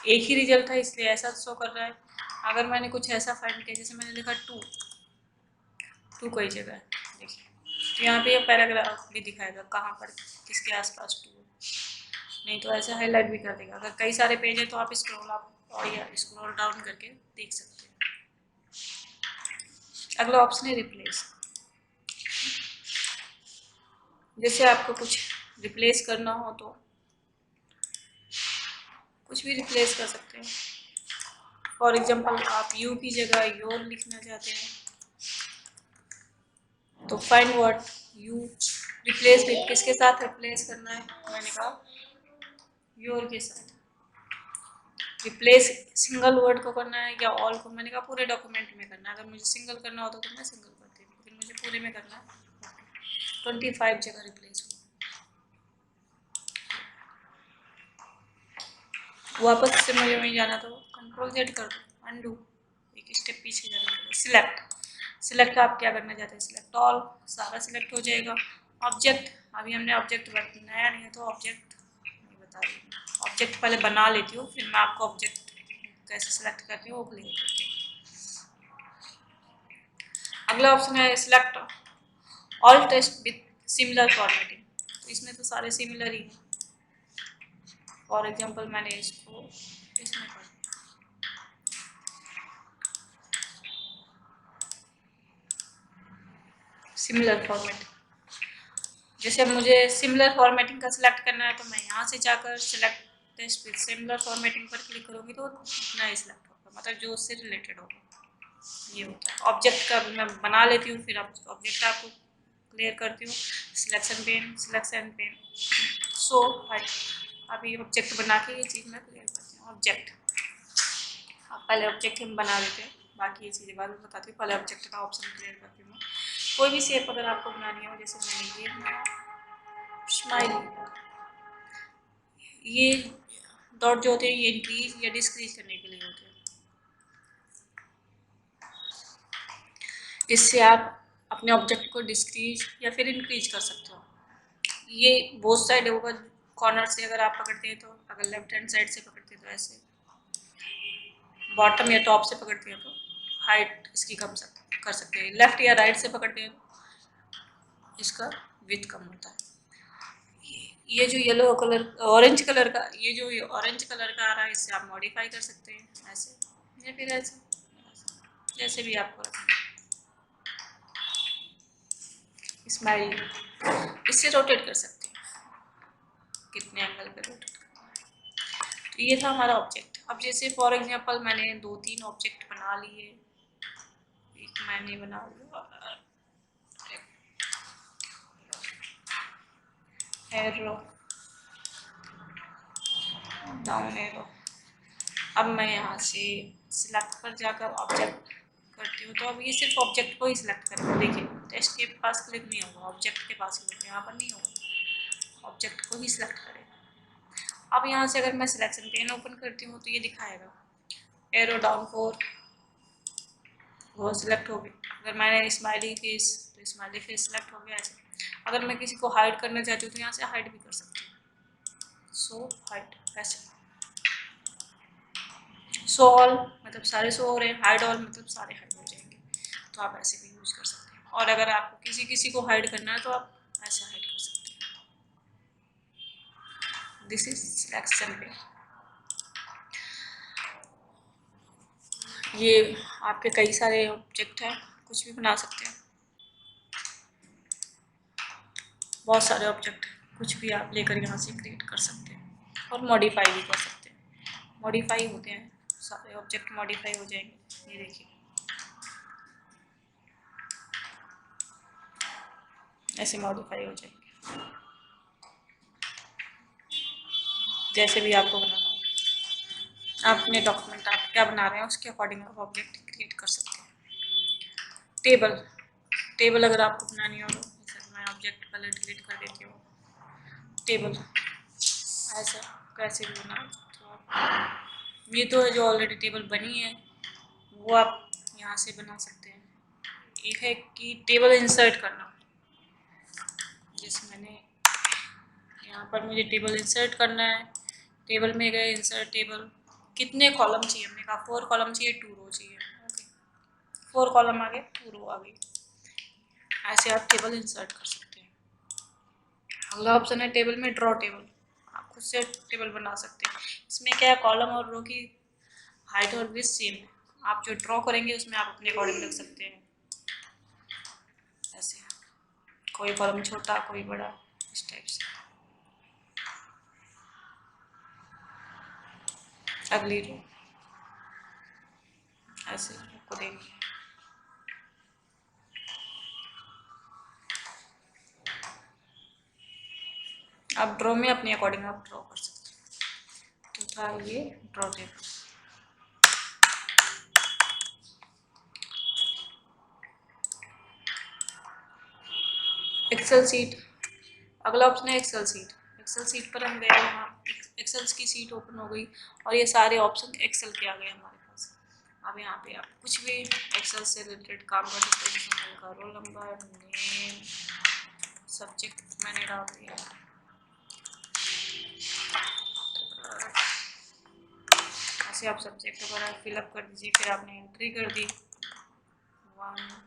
एक ही रिजल्ट था इसलिए ऐसा शो कर रहा है। अगर मैंने कुछ ऐसा फाइंड किया, जैसे मैंने लिखा टू, टू कई जगह है देखिए, तो यहाँ पे ये पैराग्राफ भी दिखाएगा कहाँ पर किसके आसपास टू है, नहीं तो ऐसे हाईलाइट भी कर देगा। अगर कई सारे पेज है तो आप स्क्रॉल अप और या स्क्रॉल डाउन करके देख सकते हैं। अगला ऑप्शन है रिप्लेस। जैसे आपको कुछ रिप्लेस करना हो तो कुछ भी रिप्लेस कर सकते हैं। फॉर एग्जांपल आप यू की जगह योर लिखना चाहते हैं, तो फाइंड व्हाट यू, रिप्लेस किसके साथ रिप्लेस करना है, मैंने कहा योर के साथ। रिप्लेस सिंगल वर्ड को करना है या ऑल को, मैंने कहा पूरे डॉक्यूमेंट में करना है। अगर मुझे सिंगल करना होता तो मैं सिंगल करती, लेकिन मुझे पूरे में करना है। 25 जगह रिप्लेस हुआ। वापस से मुझे वहीं जाना तो कंट्रोल जेड कर दो, अनडू, एक स्टेप पीछे जाना पड़ेगा। सिलेक्ट, सिलेक्ट आप क्या करना चाहते हैं, सिलेक्ट ऑल, सारा सिलेक्ट हो जाएगा। ऑब्जेक्ट, अभी हमने ऑब्जेक्ट नया नहीं है तो ऑब्जेक्ट नहीं बता रही हूँ, ऑब्जेक्ट पहले बना लेती हूँ, फिर मैं आपको ऑब्जेक्ट कैसे सिलेक्ट करती हूँ वो क्लियर करती हूँ। अगला ऑप्शन है select all text with similar formatting, तो इसमें तो सारे सिमिलर ही हैं। फॉर एग्जांपल मैंने इसको इसमें कर सिमिलर फॉर्मेटिंग। जैसे अब मुझे सिमिलर फॉर्मेटिंग का सिलेक्ट करना है तो मैं यहाँ से जाकर select text with similar formatting पर क्लिक करूँगी तो इतना ही सिलेक्ट होगा, मतलब जो उससे रिलेटेड होगा। ये होता है। ऑब्जेक्ट का मैं बना लेती हूँ, फिर ऑब्जेक्ट आपको क्लियर करती हूँ। सिलेक्शन पेन सो अभी ऑब्जेक्ट बना के ये चीज़ मैं क्लियर करती हूँ। ऑब्जेक्ट, आप पहले ऑब्जेक्ट हम बना लेते हैं, बाकी ये चीज़ें बाद में बताती हूँ। पहले ऑब्जेक्ट का ऑप्शन क्लियर करती हूँ। कोई भी शेप अगर आपको बनानी हो, जैसे मैंने ये बनाया स्माइल, ये डॉट जो होते हैं ये इंक्रीज या डिस्क्रीज करने के लिए होते हैं। इससे आप अपने ऑब्जेक्ट को डिस्क्रीज या फिर इंक्रीज कर सकते हो। ये बोथ साइड होगा, कॉर्नर से अगर आप पकड़ते हैं तो, अगर लेफ्ट हैंड साइड से पकड़ते हैं तो ऐसे, बॉटम या टॉप से पकड़ते हैं तो हाइट इसकी कम कर सकते हैं। लेफ्ट या राइट से पकड़ते हैं तो इसका विड्थ कम होता है। ये जो येलो कलर, ऑरेंज कलर का, ये जो ऑरेंज कलर का आ रहा है, इससे आप मॉडिफाई कर सकते हैं ऐसे या फिर ऐसे, जैसे भी आपको रखना है। स्माइल, इससे रोटेट कर सकते हैं। कितने एंगल पे रोटेट करना है। तो ये था हमारा ऑब्जेक्ट। अब जैसे फॉर एग्जांपल मैंने 2-3 ऑब्जेक्ट बना लिए, एक मैंने बना लिया एरो, डाउन एरो। अब मैं यहाँ से सिलेक्ट पर जाकर ऑब्जेक्ट करती हूँ, तो अब ये सिर्फ ऑब्जेक्ट को ही सिलेक्ट करेगा। देखिए टेक्स्ट के पास क्लिक नहीं होगा, ऑब्जेक्ट के पास ही होगा, यहाँ पर नहीं होगा, ऑब्जेक्ट को ही सिलेक्ट करेगा। अब यहाँ से अगर मैं सिलेक्शन पेन ओपन करती हूँ तो ये दिखाएगा एरो डाउन 4, वो सिलेक्ट हो गई। अगर मैंने स्माइली फेस तो स्माइली फेस सिलेक्ट हो गया। ऐसे अगर मैं किसी को हाइड करना चाहती हूँ तो यहाँ से हाइड भी कर सकती हूँ, सो हाइड। ऐसे शो ऑल मतलब सारे शो हो रहे हैं, हाइड ऑल मतलब सारे हाइड हो जाएंगे। तो आप ऐसे भी यूज कर सकते हैं। और अगर आपको किसी को हाइड करना है तो आप ऐसे हाइड कर सकते हैं। दिस इज सिलेक्शन पे। ये आपके कई सारे ऑब्जेक्ट हैं, कुछ भी बना सकते हैं, बहुत सारे ऑब्जेक्ट हैं, कुछ भी आप लेकर यहाँ से क्रिएट कर सकते हैं और मॉडिफाई भी कर सकते हैं। मॉडिफाई होते हैं, सारे ऑब्जेक्ट मॉडिफाई हो जाएंगे। ये देखिए ऐसे मॉडिफाई हो जाएंगे, जैसे भी आपको बनाना हो। आप अपने डॉक्यूमेंट आप क्या बना रहे हैं उसके अकॉर्डिंग आप ऑब्जेक्ट क्रिएट कर सकते हैं। टेबल, टेबल अगर आपको बनानी हो तो जैसे मैं ऑब्जेक्ट पहले डिलीट कर देती हूँ। टेबल ऐसा कैसे भी बना तो ये तो है जो ऑलरेडी टेबल बनी है, वो आप यहाँ से बना सकते हैं। एक है कि टेबल इंसर्ट करना, जैसे मैंने यहाँ पर मुझे टेबल इंसर्ट करना है, टेबल में गए इंसर्ट टेबल, कितने कॉलम चाहिए, हमने कहा 4 कॉलम चाहिए, 2 रो चाहिए। ओके 4 कॉलम आ गए, 2 रो आ गई। ऐसे आप टेबल इंसर्ट कर सकते हैं। अगला ऑप्शन है टेबल में ड्रॉ टेबल, आप खुद से टेबल बना सकते हैं। इसमें क्या है, कॉलम और रो की हाइट और विड्थ सेम है, आप जो ड्रॉ करेंगे उसमें आप अपने अकॉर्डिंग रख सकते हैं। ऐसे कोई कॉलम छोटा कोई बड़ा, इस टाइप से। अगली रो ऐसे आपको देंगे। आप ड्रॉ में अपने अकॉर्डिंग आप ड्रॉ कर सकते हैं। तो था ये ड्रॉ टेबल। एक्सेल सीट, अगला ऑप्शन है एक्सेल सीट। एक्सेल सीट पर हम गए, यहाँ एक्सेल की सीट ओपन हो गई और ये सारे ऑप्शन एक्सेल के आ गए हमारे पास। अब यहाँ पे आप कुछ भी एक्सेल से रिलेटेड काम कर सकते हैं, जैसे का रोल नंबर, नेम, सब्जेक्ट मैंने डाल दिया, ऐसे आप सब्जेक्ट वगैरह फिलअप कर दीजिए। फिर आपने एंट्री कर दी 1,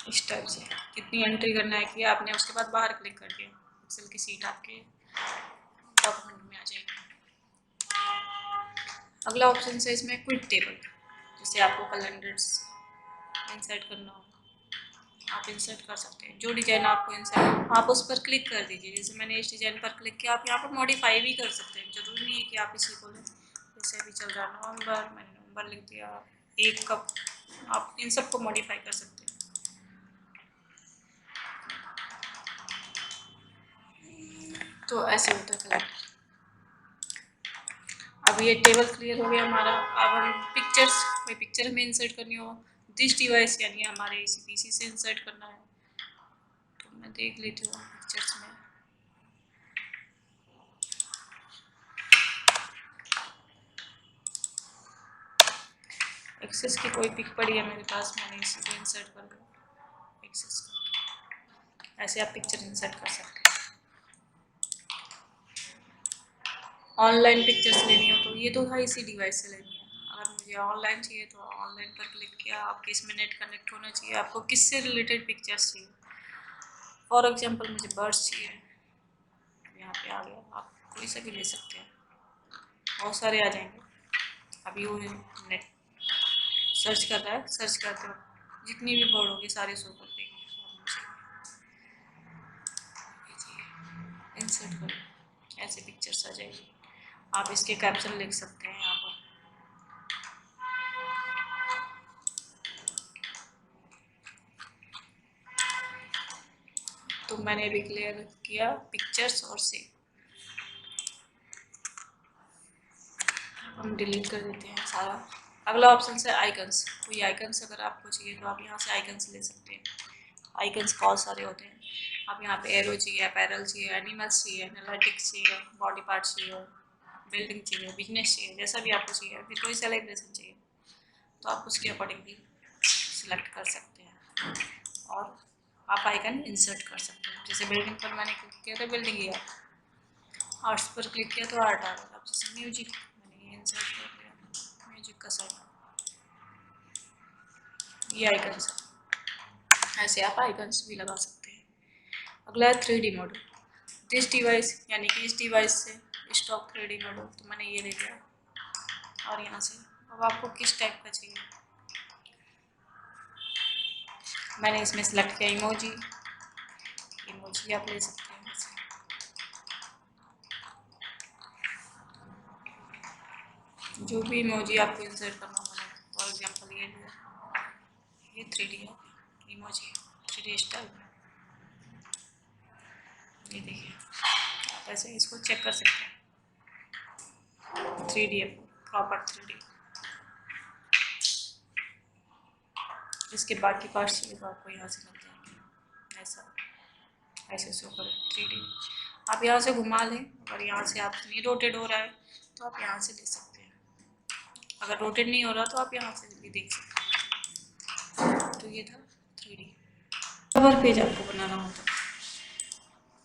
इस टाइप से कितनी एंट्री करना है कि आपने, उसके बाद बाहर क्लिक कर दिया, एक्सेल की सीट आपके डॉक्यूमेंट में आ जाएगी। अगला ऑप्शन है इसमें क्विक टेबल, जैसे आपको कैलेंडर्स इंसर्ट करना हो आप इंसर्ट कर सकते हैं। जो डिजाइन आपको इंसर्ट, आप उस पर क्लिक कर दीजिए। जैसे मैंने इस डिजाइन पर क्लिक किया, आप यहाँ पर मॉडिफाई भी कर सकते हैं, जरूरी नहीं है कि आप इसी को लें। जैसे अभी चल रहा है नवंबर, मैंने नवंबर लिख दिया, 1 कप, आप इन सबको मॉडिफाई कर सकते हैं। तो ऐसे होता है कैलेंडर। अब ये टेबल क्लियर हो गया हमारा। अब हम पिक्चर्स, कोई पिक्चर हमें इंसर्ट करनी हो, दिस डिवाइस यानी हमारे इसी पीसी से इंसर्ट करना है, तो मैं देख लेती हूँ पिक्चर्स में। एक्सेस की कोई पिक पड़ी है मेरे पास, मैंने इसी को इंसर्ट कर दिया एक्सेस को। ऐसे आप पिक्चर इंसर्ट कर सकते हैं। ऑनलाइन पिक्चर्स लेनी हो तो ये तो है इसी डिवाइस से लेनी है। अगर मुझे ऑनलाइन चाहिए तो ऑनलाइन पर क्लिक किया, आपके इसमें नेट कनेक्ट होना चाहिए, आपको किससे रिलेटेड पिक्चर्स चाहिए। फॉर एग्जांपल मुझे बर्ड्स चाहिए, यहाँ पे आ गया, आप कोई सा भी ले सकते हैं, बहुत सारे आ जाएंगे। अभी वो नेट सर्च कर रहा है, सर्च करते हो जितनी भी बोर्ड होगी सारी शो कर देगी। इंसर्ट करो, ऐसे पिक्चर्स आ जाएगी। आप इसके कैप्शन लिख सकते हैं यहाँ पर। तो मैंने अभी क्लियर किया पिक्चर्स और सेव। हम डिलीट कर देते हैं सारा। अगला ऑप्शन है आइकन्स। कोई आइकन्स अगर आपको चाहिए तो आप यहाँ से आइकन्स ले सकते हैं। आइकन्स बहुत सारे होते हैं। आप यहाँ पे एरो चाहिए, अपैरल चाहिए, एनिमल्स चाहिए, एनालिटिक्स चाहिए, बॉडी पार्ट चाहिए, बिल्डिंग चाहिए, बिजनेस चाहिए, जैसा भी आपको चाहिए, फिर कोई सेलिब्रेशन चाहिए तो आप उसके अकॉर्डिंग भी सिलेक्ट कर सकते हैं और आप आइकन इंसर्ट कर सकते हैं। जैसे बिल्डिंग पर मैंने क्लिक किया तो बिल्डिंग ही आ, आर्ट्स पर क्लिक किया तो आर्ट आ गया। अब जैसे म्यूजिक मैंने ये इंसर्ट कर लिया, म्यूजिक का साइड, ये आइकन्स है। ऐसे आप आइकन्स भी लगा सकते हैं। अगला है 3D मॉडल। दिस डिवाइस यानी कि इस डिवाइस से स्टॉक 3D मॉडल, तो मैंने ये ले लिया और यहाँ से अब आपको किस टाइप का चाहिए, मैंने इसमें सेलेक्ट किया इमोजी। इमोजी आप ले सकते हैं जैसे, जो भी इमोजी आपको इंसर्ट करना होगा। फॉर एग्जांपल ये 3D है इमोजी, 3D स्टाइल। ये देखिए आप ऐसे इसको चेक कर सकते हैं। 3D है, प्रॉपर 3D। इसके बाकी पार्ट्स चाहिए तो आपको यहाँ से मिल जाएंगे। ऐसा ऐसे शो करें 3D। आप यहाँ से घुमा लें और यहाँ से आप नहीं रोटेट हो रहा है तो आप यहाँ से ले सकते हैं। अगर रोटेट नहीं हो रहा तो आप यहाँ से भी देख सकते हैं। तो ये था 3D। कवर पेज आपको बनाना होता है।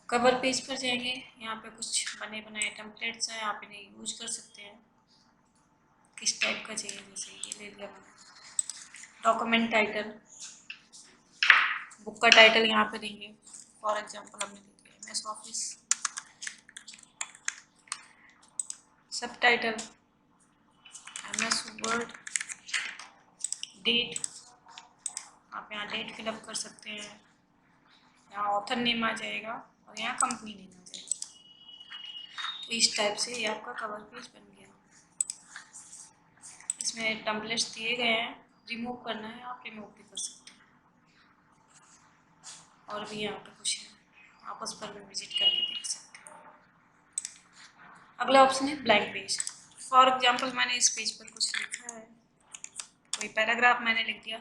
कवर पेज पर जाएंगे, यहाँ पे कुछ बने बनाए टेम्पलेट्स हैं, आप इन्हें यूज कर सकते हैं। किस टाइप का चाहिए, जैसे ये ले लिया मैंने। डॉक्यूमेंट टाइटल, बुक का टाइटल यहाँ पे देंगे। फॉर एग्जांपल हमने दे दिया MS ऑफिस। सब टाइटल MS वर्ड। डेट, आप यहाँ डेट फिलअप कर सकते हैं। यहाँ ऑथर नेम आ जाएगा और यहाँ कंपनी नेम आ जाएगा। तो इस टाइप से ये आपका कवर पेज बन गया। इसमें टेम्पलेट्स दिए गए हैं, रिमूव करना है आप रिमूव भी कर सकते हैं। और भी यहाँ पे कुछ है, आप उस पर भी विजिट करके देख सकते हैं। अगला ऑप्शन है ब्लैंक पेज। फॉर एग्जांपल मैंने इस पेज पर कुछ लिखा है, कोई पैराग्राफ मैंने लिख दिया।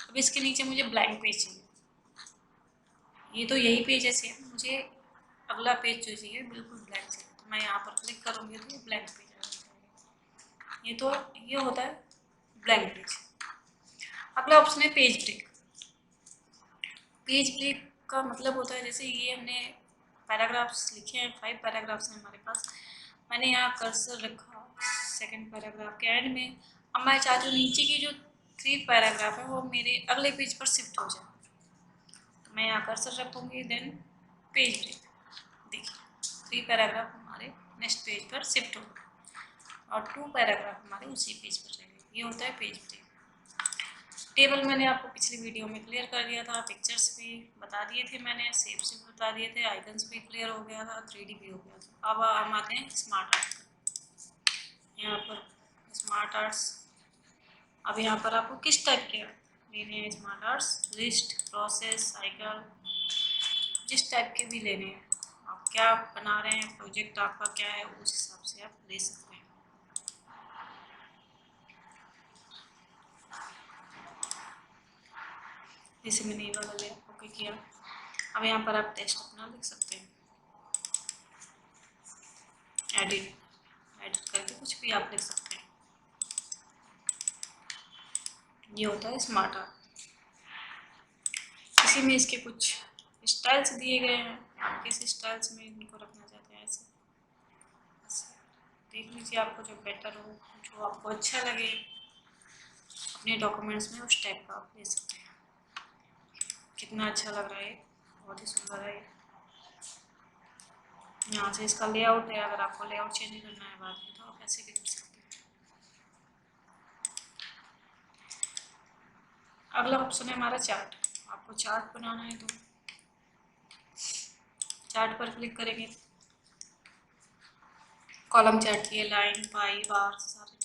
अब इसके नीचे मुझे ब्लैंक पेज चाहिए। ये तो यही पेज है सेम, मुझे अगला पेज जो चाहिए बिल्कुल ब्लैंक चाहिए। तो मैं यहाँ पर क्लिक करूँगी तो ये ब्लैंक पेज आ जाएगा। ये तो ये होता है ब्लैंक पेज। अगला ऑप्शन है पेज ब्रेक। पेज ब्रेक का मतलब होता है, जैसे ये हमने पैराग्राफ्स लिखे हैं, 5 पैराग्राफ्स हैं हमारे पास। मैंने यहाँ कर्सर रखा सेकंड पैराग्राफ के एंड में। अब मैं चाहती हूँ नीचे की जो 3 पैराग्राफ है वो मेरे अगले पेज पर शिफ्ट हो जाए। तो मैं यहाँ कर्सर रखूँगी, देन पेज ब्रेक। देखिए 3 पैराग्राफ हमारे नेक्स्ट पेज पर शिफ्ट हो गए और 2 पैराग्राफ हमारे उसी पेज पर रहेंगे। ये होता है पेज ब्रेक। टेबल मैंने आपको पिछली वीडियो में क्लियर कर दिया था, पिक्चर्स भी बता दिए थे मैंने, शेप्स भी बता दिए थे, आइकन्स भी क्लियर हो गया था, 3D भी हो गया था। अब हम आते हैं स्मार्ट आर्ट। यहाँ पर स्मार्ट आर्ट्स, अब यहाँ पर आपको किस टाइप के लेने हैं smart arts, list, process, cycle, जिस टाइप के भी लेने हैं, आप क्या बना रहे हैं, प्रोजेक्ट आपका क्या है, उस हिसाब से आप ले सकते हैं। जैसे मैंने ये वाला लिया, ओके किया। अब यहाँ पर आप टेक्स्ट अपना लिख सकते हैं, एडिट करके कुछ भी आप लिख सकते हैं। ये होता है स्मार्ट आर्ट। इसी में इसके कुछ स्टाइल्स दिए गए हैं, आप किस स्टाइल्स में इनको रखना चाहते हैं। ऐसे देख लीजिए, आपको जो बेटर हो, जो आपको अच्छा लगे अपने डॉक्यूमेंट्स में, उस टाइप का आप ले सकते हैं। कितना अच्छा लग रहा है, बहुत ही सुंदर है। यहाँ से इसका लेआउट है, अगर आपको लेआउट चेंज करना है बाद में तो आप ऐसे भी कर सकते हैं। अगला ऑप्शन है हमारा चार्ट। आपको चार्ट बनाना है तो चार्ट पर क्लिक करेंगे। कॉलम चार्ट चाहिए, लाइन, पाई, बार, सारे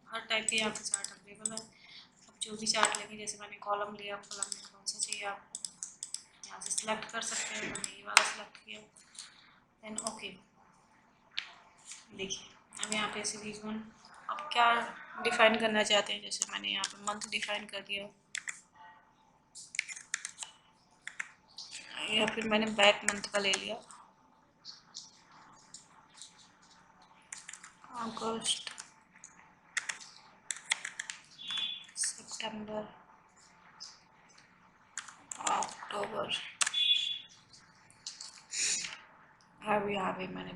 हर टाइप के यहाँ पे चार्ट अवेलेबल है। अब जो भी चार्ट लेंगे, जैसे मैंने कॉलम लिया, कॉलम में कौन सा चाहिए आपको यहाँ से सिलेक्ट कर सकते हैं। मैंने ये वाला सिलेक्ट किया, देन ओके। देखिए अब यहाँ पे सीरीज वन, अब क्या डिफाइन करना चाहते हैं, जैसे मैंने यहाँ पे मंथ डिफाइन कर दिया, या फिर मैंने बैक मंथ का ले लिया, अगस्त, सितंबर, अक्टूबर। अब यहाँ पे मैंने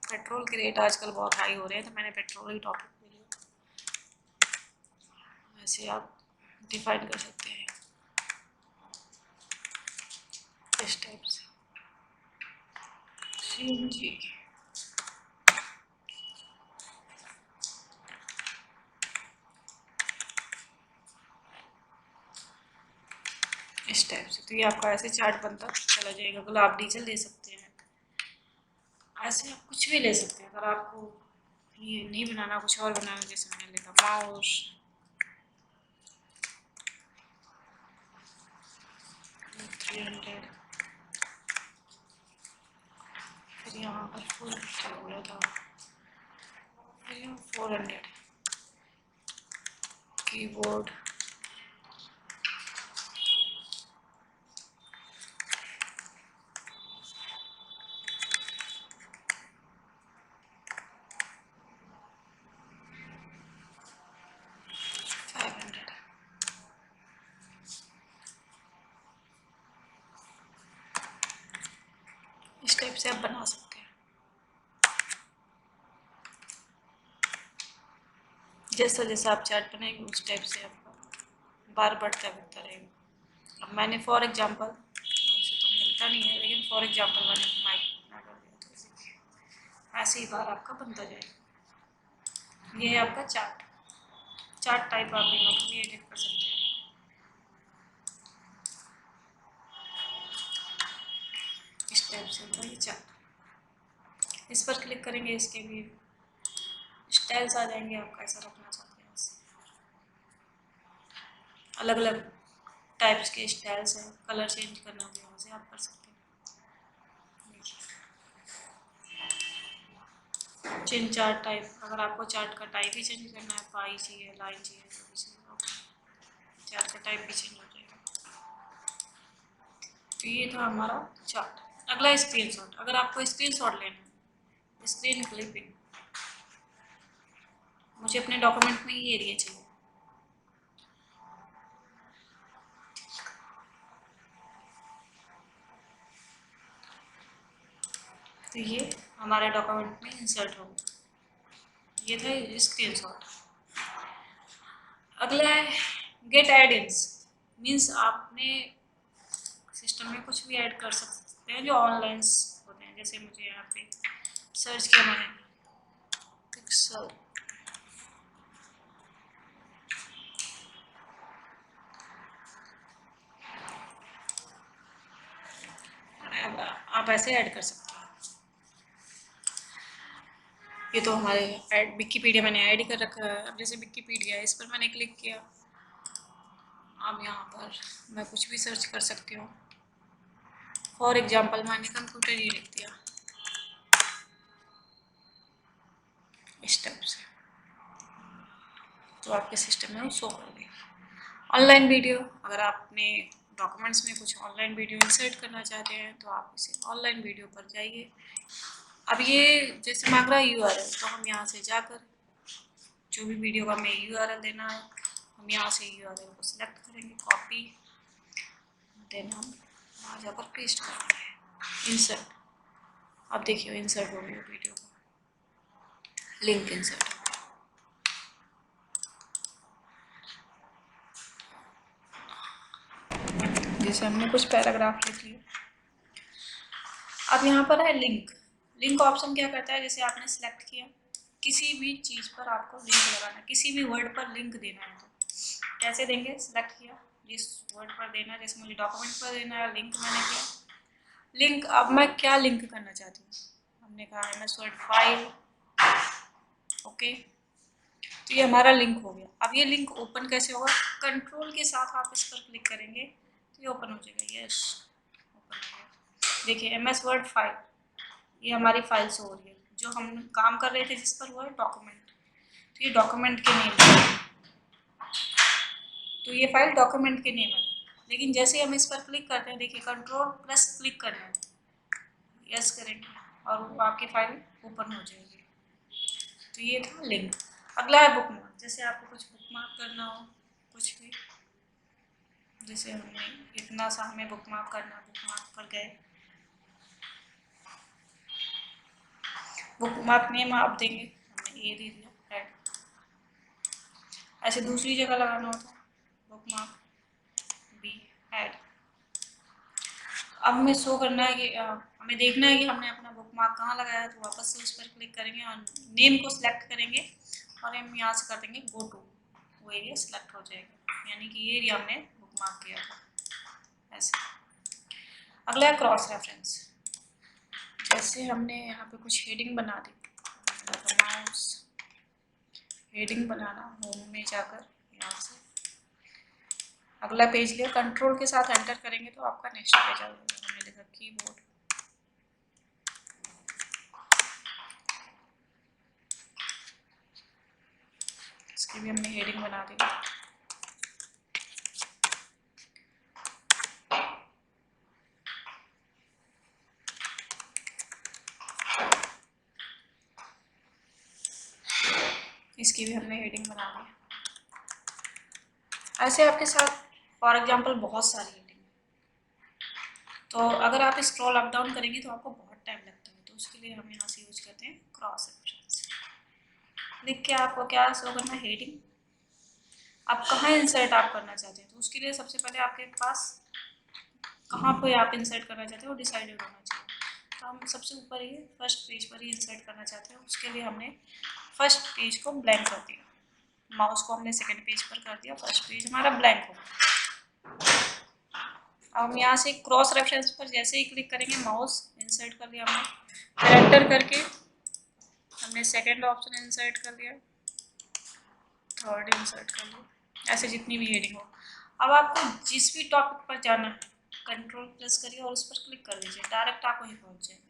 पेट्रोल के रेट आजकल बहुत हाई हो रहे हैं, तो मैंने पेट्रोल ही टॉपिक ले लिया। ऐसे आप डिफाइन कर सकते हैं इस टाइप से। CNG, इस टाइप से। तो ये आपका ऐसे चार्ट बनता चला जाएगा। गुलाब डीजल दे सकते हैं, ऐसे आप कुछ भी ले सकते हैं। अगर आपको ये नहीं बनाना, कुछ और बनाना, जैसे मैंने लिखा माउस, 300, फिर यहाँ पर फुल बोला था, फिर यहाँ 400, कीबोर्ड, इस टाइप से आप बना सकते हैं। जैसा जैसा आप चार्ट बनाएंगे उस टाइप से आपका बार बढ़ता रहेगा। अब मैंने फॉर एग्जांपल, वैसे तो मिलता नहीं है, लेकिन फॉर एग्जांपल मैंने माइक कर दिया, तो ऐसे ही बार आपका बनता जाएगा। ये है आपका चार्ट। चार्ट टाइप आप यहाँ पर भी एडिट कर सकते हैं। इस टाइप से होता है ये चार्ट। इस पर क्लिक करेंगे, इसके भी स्टाइल्स आ जाएंगे, आप कैसा रखना चाहते हैं। अलग अलग टाइप्स के स्टाइल्स हैं, कलर चेंज करना हो यहाँ से आप कर सकते हैं। चेंज चार्ट टाइप, अगर आपको चार्ट का टाइप ही चेंज करना है, पाई चाहिए, लाइन चाहिए, जो भी चाहिए, चार्ट का टाइप भी चेंज हो जाएगा। तो ये था हमारा चार्ट। अगला स्क्रीनशॉट। अगर आपको स्क्रीनशॉट लेना है, स्क्रीन क्लिपिंग, मुझे अपने डॉक्यूमेंट में ये एरिया चाहिए। तो ये हमारे डॉक्यूमेंट में इंसर्ट होगा। ये था स्क्रीनशॉट। अगला है गेट एड इन्स, मीन्स आपने सिस्टम में कुछ भी ऐड कर सकते हैं जो ऑनलाइन होते हैं। जैसे मुझे यहाँ पे सर्च किया मैंने पिक्सल, आप ऐसे ऐड कर सकते हैं। ये तो हमारे ऐड विकीपीडिया मैंने ऐड ही कर रखा है। अब जैसे विकीपीडिया, इस पर मैंने क्लिक किया, अब यहाँ पर मैं कुछ भी सर्च कर सकती हूँ। फॉर एग्जाम्पल मैंने कंप्यूटर ही लिख दिया इस टाइप से, तो आपके सिस्टम में वो शो कर देगा। ऑनलाइन वीडियो, अगर आपने डॉक्यूमेंट्स में कुछ ऑनलाइन वीडियो इंसर्ट करना चाहते हैं तो आप इसे ऑनलाइन वीडियो पर जाइए। अब ये जैसे मांग रहा है URL, तो हम यहाँ से जाकर जो भी वीडियो का हमें URL देना है, हम यहाँ से URL को सिलेक्ट करेंगे, कॉपी, देन हम वहाँ जाकर पेस्ट करेंगे, इंसर्ट। अब देखिए इंसर्ट हो गई वीडियो का लिंक, इंसर्ट हो गया। जैसे हमने कुछ पैराग्राफ लिख लिए। अब यहाँ पर है लिंक। लिंक ऑप्शन क्या करता है, जैसे आपने सिलेक्ट किया, किसी भी चीज़ पर आपको लिंक लगाना, किसी भी वर्ड पर लिंक देना है, कैसे देंगे, सिलेक्ट किया जिस वर्ड पर देना है, जैसे मुझे डॉक्यूमेंट पर देना है, लिंक मैंने किया। लिंक, अब मैं क्या लिंक करना चाहती हूँ, हमने कहा MS वर्ड फाइल, ओके। तो ये हमारा लिंक हो गया। अब ये लिंक ओपन कैसे होगा, कंट्रोल के साथ आप इस पर क्लिक करेंगे तो ये ओपन हो जाएगा। यस, ओपन हो गया। देखिए MS वर्ड फाइल, ये हमारी फाइल से हो रही है। जो हम काम कर रहे थे जिस पर, वो है डॉक्यूमेंट। तो ये डॉक्यूमेंट के नेम, तो ये फाइल डॉक्यूमेंट के नेम है। लेकिन जैसे ही हम इस पर क्लिक करते हैं, देखिए कंट्रोल प्लस क्लिक करना है, यस करेंगे और वो आपकी फाइल ओपन हो जाएगी। तो ये था लिंक। अगला है बुकमार्क। जैसे आपको कुछ बुकमार्क करना हो, कुछ भी, जैसे हमने इतना सा हमें बुकमार्क करना, बुकमार्क पर गए, बुकमार्क नेम आप देंगे, हमने ए दे दिया, ऐड। ऐसे दूसरी जगह लगाना होता है, बुकमार्क बी, ऐड। अब हमें शो करना है कि हमें देखना है कि हमने अपना बुकमार्क कहाँ लगाया है, तो वापस से उस पर क्लिक करेंगे और नेम को सिलेक्ट करेंगे और हम यहाँ से कर देंगे गो टू, वो एरिया सिलेक्ट हो जाएगा, यानी कि ये एरिया हमने बुकमार्क किया था। ऐसे अगला है क्रॉस रेफरेंस। जैसे हमने यहाँ पे कुछ हेडिंग बना दी, माउस हेडिंग बनाना, होम में जाकर यहाँ से अगला पेज लिया, कंट्रोल के साथ एंटर करेंगे तो आपका नेक्स्ट पेज आ जाएगा। हमने लिखा कीबोर्ड, इसकी भी हमने हेडिंग बना दी। इसकी भी हमने हेडिंग बना दी। ऐसे आपके साथ फॉर एग्जांपल बहुत सारी हेडिंग है, तो अगर आप स्क्रॉल अप डाउन करेंगे तो आपको बहुत टाइम लगता है। तो उसके लिए हम यहाँ से यूज करते हैं क्रॉस रेफरेंस। लिख के आपको क्या शो करना है, हेडिंग। आप कहाँ इंसर्ट आप करना चाहते हैं, तो उसके लिए सबसे पहले आपके पास कहाँ पे आप इंसर्ट करना चाहते हैं वो डिसाइडेड होना चाहिए। तो हम सबसे ऊपर ही फर्स्ट पेज पर ही इंसर्ट करना चाहते हैं। उसके लिए हमने फर्स्ट पेज को ब्लैंक कर दिया, माउस को हमने सेकंड पेज पर कर दिया, फर्स्ट पेज हमारा ब्लैंक होगा। अब हम यहाँ से क्रॉस रेफरेंस पर जैसे ही क्लिक करेंगे, माउस इंसर्ट कर दिया हमने, फिर एंटर करके हमने सेकंड ऑप्शन इंसर्ट कर दिया, थर्ड इंसर्ट कर लिया, ऐसे जितनी भी हेडिंग हो। अब आपको जिस भी टॉपिक पर जाना है, कंट्रोल प्रेस करिए और उस पर क्लिक कर दीजिए, डायरेक्ट आप वहीं पहुँच जाएंगे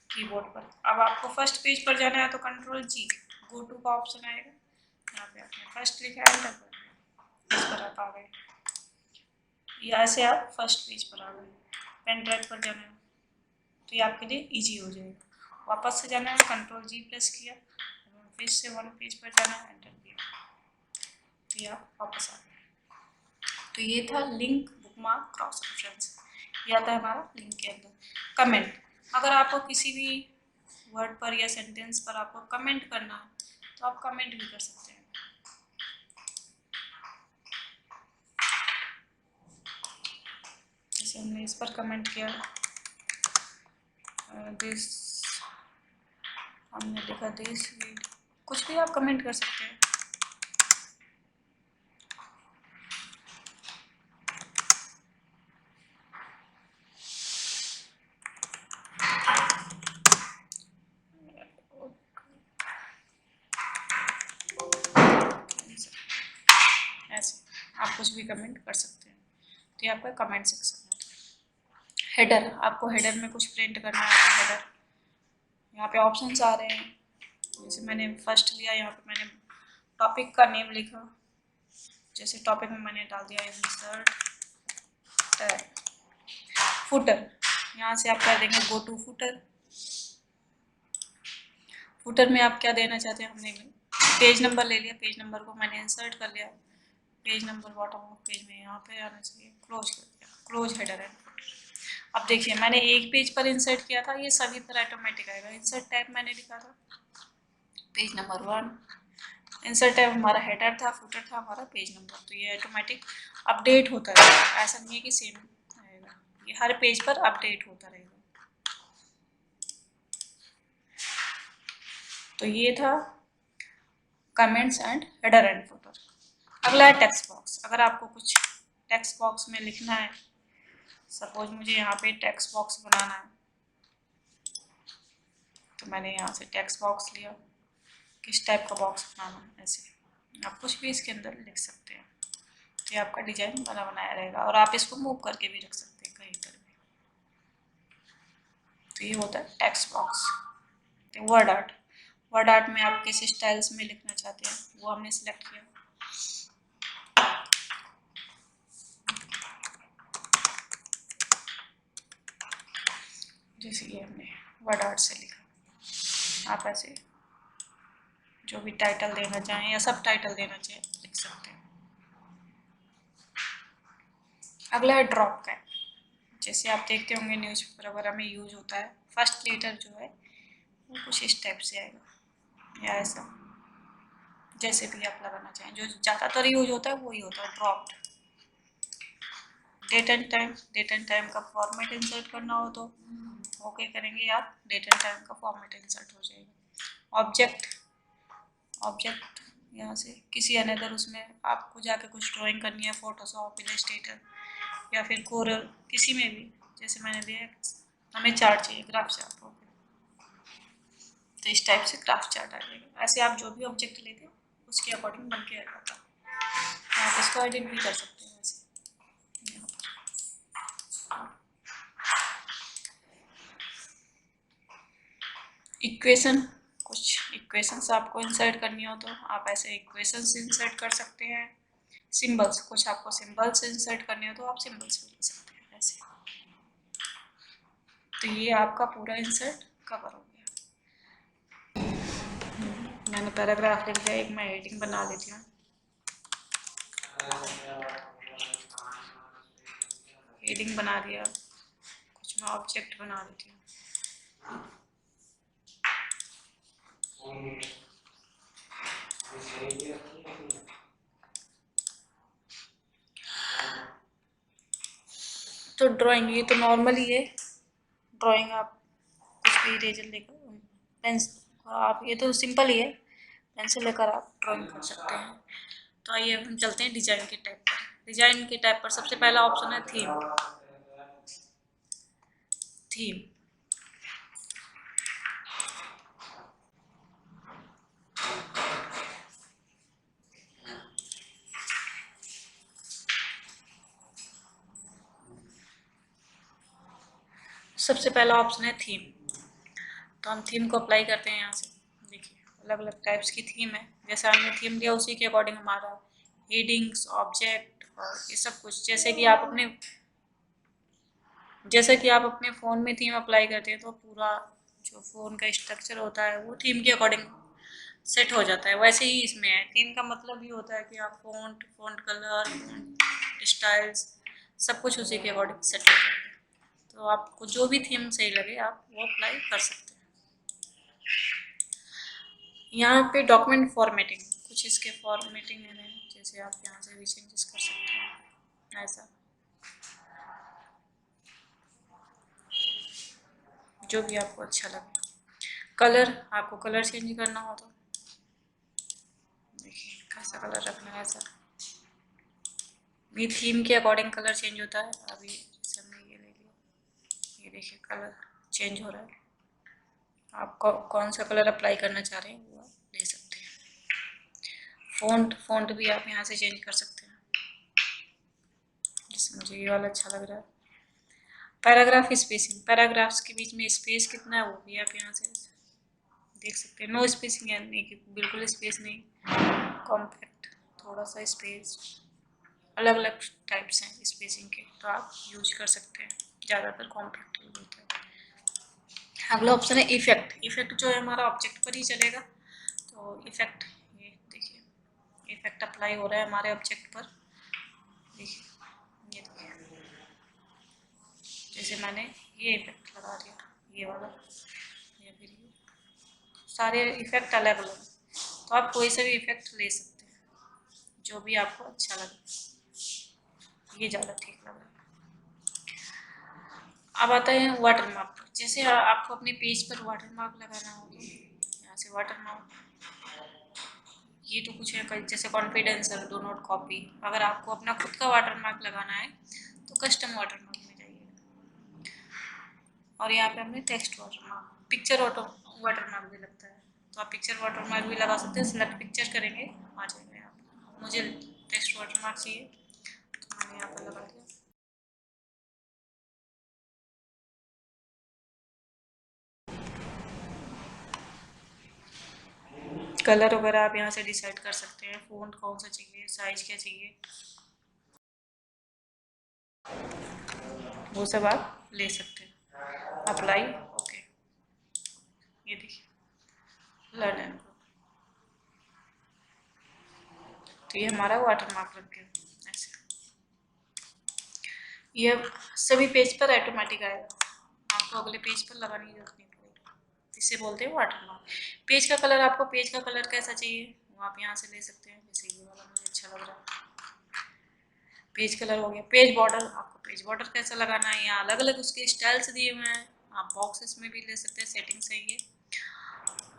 कीबोर्ड पर। अब आपको फर्स्ट पेज पर जाना है तो कंट्रोल जी, गो टू का ऑप्शन आएगा, यहाँ पे आपने फर्स्ट लिखा है, एंटर कर दिया, इस पर आप आ गए, यहाँ से आप फर्स्ट पेज पर आ गए। पेन ड्राइव पर जाना है तो ये आपके लिए इजी हो जाएगा। वापस से जाना है, कंट्रोल जी प्रेस किया, फिर से वन पेज पर जाना है, एंटर किया, तो ये आप वापस आ गए। तो ये था लिंक, बुकमार्क, क्रॉस रेफरेंस। ये आता है हमारा लिंक के अंदर। कमेंट, अगर आपको किसी भी वर्ड पर या सेंटेंस पर आपको कमेंट करना है तो आप कमेंट भी कर सकते हैं। जैसे हमने इस पर कमेंट किया, दिस, हमने लिखा दिस, कुछ भी आप कमेंट कर सकते हैं। ऐसे आप कुछ भी कमेंट कर सकते हैं। तो ये आपका कमेंट सेक्शन है। हेडर, आपको हेडर में कुछ प्रिंट करना है तो हेडर, यहाँ पे ऑप्शंस आ रहे हैं। जैसे मैंने फर्स्ट लिया, यहाँ पे मैंने टॉपिक का नेम लिखा, जैसे टॉपिक में मैंने डाल दिया इंसर्ट टैग। फुटर, यहाँ से आप कर देंगे गो टू फुटर। फुटर में आप क्या देना चाहते हैं, हमने पेज नंबर ले लिया, पेज नंबर को मैंने इंसर्ट कर लिया, page number bottom of page में यहाँ पे आना चाहिए, क्लोज कर दिया, क्लोज हेडर एंड फुटर। अब देखिए मैंने एक पेज पर इंसर्ट किया था, ये सभी पर ऑटोमेटिक आएगा। इंसर्ट टैग मैंने लिखा था, पेज नंबर 1, इंसर्ट टैग हमारा हेडर था, फुटर था हमारा पेज नंबर, तो ये ऑटोमेटिक अपडेट होता रहेगा। ऐसा नहीं है कि सेम रहेगा, ये हर पेज पर अपडेट होता रहेगा। तो ये था comments and header and footer. अगला है टेक्स्ट बॉक्स। अगर आपको कुछ टेक्स्ट बॉक्स में लिखना है, सपोज मुझे यहाँ पे टेक्स्ट बॉक्स बनाना है, तो मैंने यहाँ से टेक्स्ट बॉक्स लिया। किस टाइप का बॉक्स बनाना है, ऐसे आप कुछ भी इसके अंदर लिख सकते हैं। तो ये आपका डिजाइन बना बनाया रहेगा और आप इसको मूव करके भी रख सकते हैं कहीं पर भी। तो ये होता है text box. Word art, word art में आप किस स्टाइल्स में लिखना चाहते हैं वो हमने सिलेक्ट किया। जैसे ये हमने वर्ड आर्ट से लिखा, आप ऐसे जो भी टाइटल देना चाहें या सब टाइटल देना चाहें लिख सकते हैं। अगला है ड्रॉप कैप। जैसे आप देखते होंगे न्यूज़पेपर वगैरह में यूज होता है। फर्स्ट लेटर जो है वो कुछ इस टाइप से आएगा या ऐसा, जैसे भी आप लगाना चाहें। जो ज़्यादातर यूज होता है वही होता है ड्रॉप्ड। डेट एंड टाइम का फॉर्मेट इंसर्ट करना हो तो ओके करेंगे आप, डेट एंड टाइम का फॉर्मेट इंसर्ट हो जाएगा। ऑब्जेक्ट यहाँ से किसी अनदर उसमें आपको जाके कुछ ड्राइंग करनी है, फोटोशॉप, इलस्ट्रेटर या फिर कोरल, किसी में भी। जैसे मैंने दिया हमें चार्ट चाहिए, ग्राफ चार्ट, ओके, तो इस टाइप से ग्राफ चार्ट आ जाएगा। ऐसे आप जो भी ऑब्जेक्ट लेते हैं उसके अकॉर्डिंग बन के आता है। आप इसको एडिट भी कर सकते हैं वैसे। इक्वेशन, कुछ इक्वेशंस आपको इंसर्ट करनी हो तो आप ऐसे इक्वेशंस इंसर्ट कर सकते हैं। सिंबल्स, कुछ आपको सिंबल्स इंसर्ट करने हो तो आप सिंबल्स भी लिख सकते हैं ऐसे। तो ये आपका पूरा इंसर्ट कवर हो गया। मैंने पैराग्राफ लिख दिया, एक मैं हेडिंग बना लेती हूँ। हेडिंग बना दिया, कुछ मैं ऑब्जेक्ट बना देती हूँ। तो ड्राइंग, ये तो नॉर्मल ही है ड्राइंग। आप कुछ भी इरेजर लेकर, पेंसिल, आप ये तो सिंपल ही है, पेंसिल लेकर आप ड्राइंग कर सकते हैं। तो आइए हम चलते हैं डिजाइन के टाइप पर। डिजाइन के टाइप पर सबसे पहला ऑप्शन है थीम। थीम सबसे पहला ऑप्शन है थीम। तो हम थीम को अप्लाई करते हैं यहाँ से। देखिए अलग अलग टाइप्स की थीम है। जैसे हमने थीम लिया उसी के अकॉर्डिंग हमारा हेडिंग्स, ऑब्जेक्ट और ये सब कुछ। जैसे कि आप अपने फ़ोन में थीम अप्लाई करते हैं तो पूरा जो फ़ोन का स्ट्रक्चर होता है वो थीम के अकॉर्डिंग सेट हो जाता है। वैसे ही इसमें है, थीम का मतलब ये होता है कि आप फ़ॉन्ट कलर, फ़ॉन्ट स्टाइल्स सब कुछ उसी के अकॉर्डिंग सेट हो जाता है। तो आपको जो भी थीम सही लगे आप वो अप्लाई कर सकते हैं। यहाँ पे डॉक्यूमेंट फॉर्मेटिंग, कुछ इसके फॉर्मेटिंग है, जैसे आप यहाँ से भी चेंजेस कर सकते हैं ऐसा, जो भी आपको अच्छा लगे। कलर, आपको कलर चेंज करना हो तो देखिए कैसा कलर रखना है ऐसा। ये थीम के अकॉर्डिंग कलर चेंज होता है। अभी जैसे हमने ये ले लिया, ये देखिए कलर चेंज हो रहा है। आप कौन सा कलर अप्लाई करना चाह रहे हैं वो आप ले सकते हैं। फ़ॉन्ट भी आप यहाँ से चेंज कर सकते हैं, जैसे मुझे ये वाला अच्छा लग रहा है। पैराग्राफ स्पेसिंग, पैराग्राफ्स के बीच में स्पेस कितना है वो भी आप यहाँ से देख सकते हैं। नो स्पेसिंग यानी कि बिल्कुल स्पेस नहीं, कॉम्पैक्ट, थोड़ा सा स्पेस, अलग अलग टाइप्स हैं स्पेसिंग के, तो आप यूज कर सकते हैं। ज़्यादातर कॉम्पैक्ट यूज होता है। अगला ऑप्शन है इफेक्ट। इफेक्ट जो है हमारा ऑब्जेक्ट पर ही चलेगा। तो इफेक्ट, ये देखिए इफेक्ट अप्लाई हो रहा है हमारे ऑब्जेक्ट पर। देखिए ये देखिए, जैसे मैंने ये इफेक्ट लगा दिया, ये वाला या फिर ये, सारे इफेक्ट अलग अलग, तो आप कोई सा भी इफेक्ट ले सकते हैं जो भी आपको अच्छा लगे। ये ज़्यादा ठीक लग रहा है। अब आता है वाटर मार्क। जैसे आपको अपने पेज पर वाटर मार्क लगाना हो तो यहाँ से वाटर मार्क, ये तो कुछ है जैसे कॉन्फिडेंस और डो नॉट कॉपी। अगर आपको अपना खुद का वाटरमार्क लगाना है तो कस्टम वाटरमार्क में जाइए, और यहाँ पे हमने टेक्स्ट वाटरमार्क, पिक्चर वाटरमार्क भी लगता है, तो आप पिक्चर वाटरमार्क भी लगा सकते हैं। सिलेक्ट पिक्चर करेंगे, आ जाएगा यहाँ पे। मुझे टेक्स्ट वाटरमार्क चाहिए तो मैंने यहाँ पर लगा दिया। कलर वगैरह आप यहाँ से डिसाइड कर सकते हैं, फ़ॉन्ट कौन सा चाहिए, साइज क्या चाहिए, वो सब आप ले सकते हैं। अप्लाई, ओके, ये देखिए लर्न एंड ग्रो, तो ये हमारा वाटरमार्क लग गया ऐसे। ये सभी पेज पर ऑटोमेटिक आएगा, आपको अगले पेज पर लगाने की जरूरत नहीं पड़ेगी। इसे बोलते हैं वाटरमार्क। पेज का कलर, आपको पेज का कलर कैसा चाहिए वो आप यहाँ से ले सकते हैं। जैसे ये वाला मुझे अच्छा लग रहा है, पेज कलर हो गया। पेज बॉर्डर, आपको पेज बॉर्डर कैसा लगाना है, यहाँ अलग अलग उसके स्टाइल्स दिए हुए हैं। आप बॉक्सेस में भी ले सकते हैं, सेटिंग्स है ये,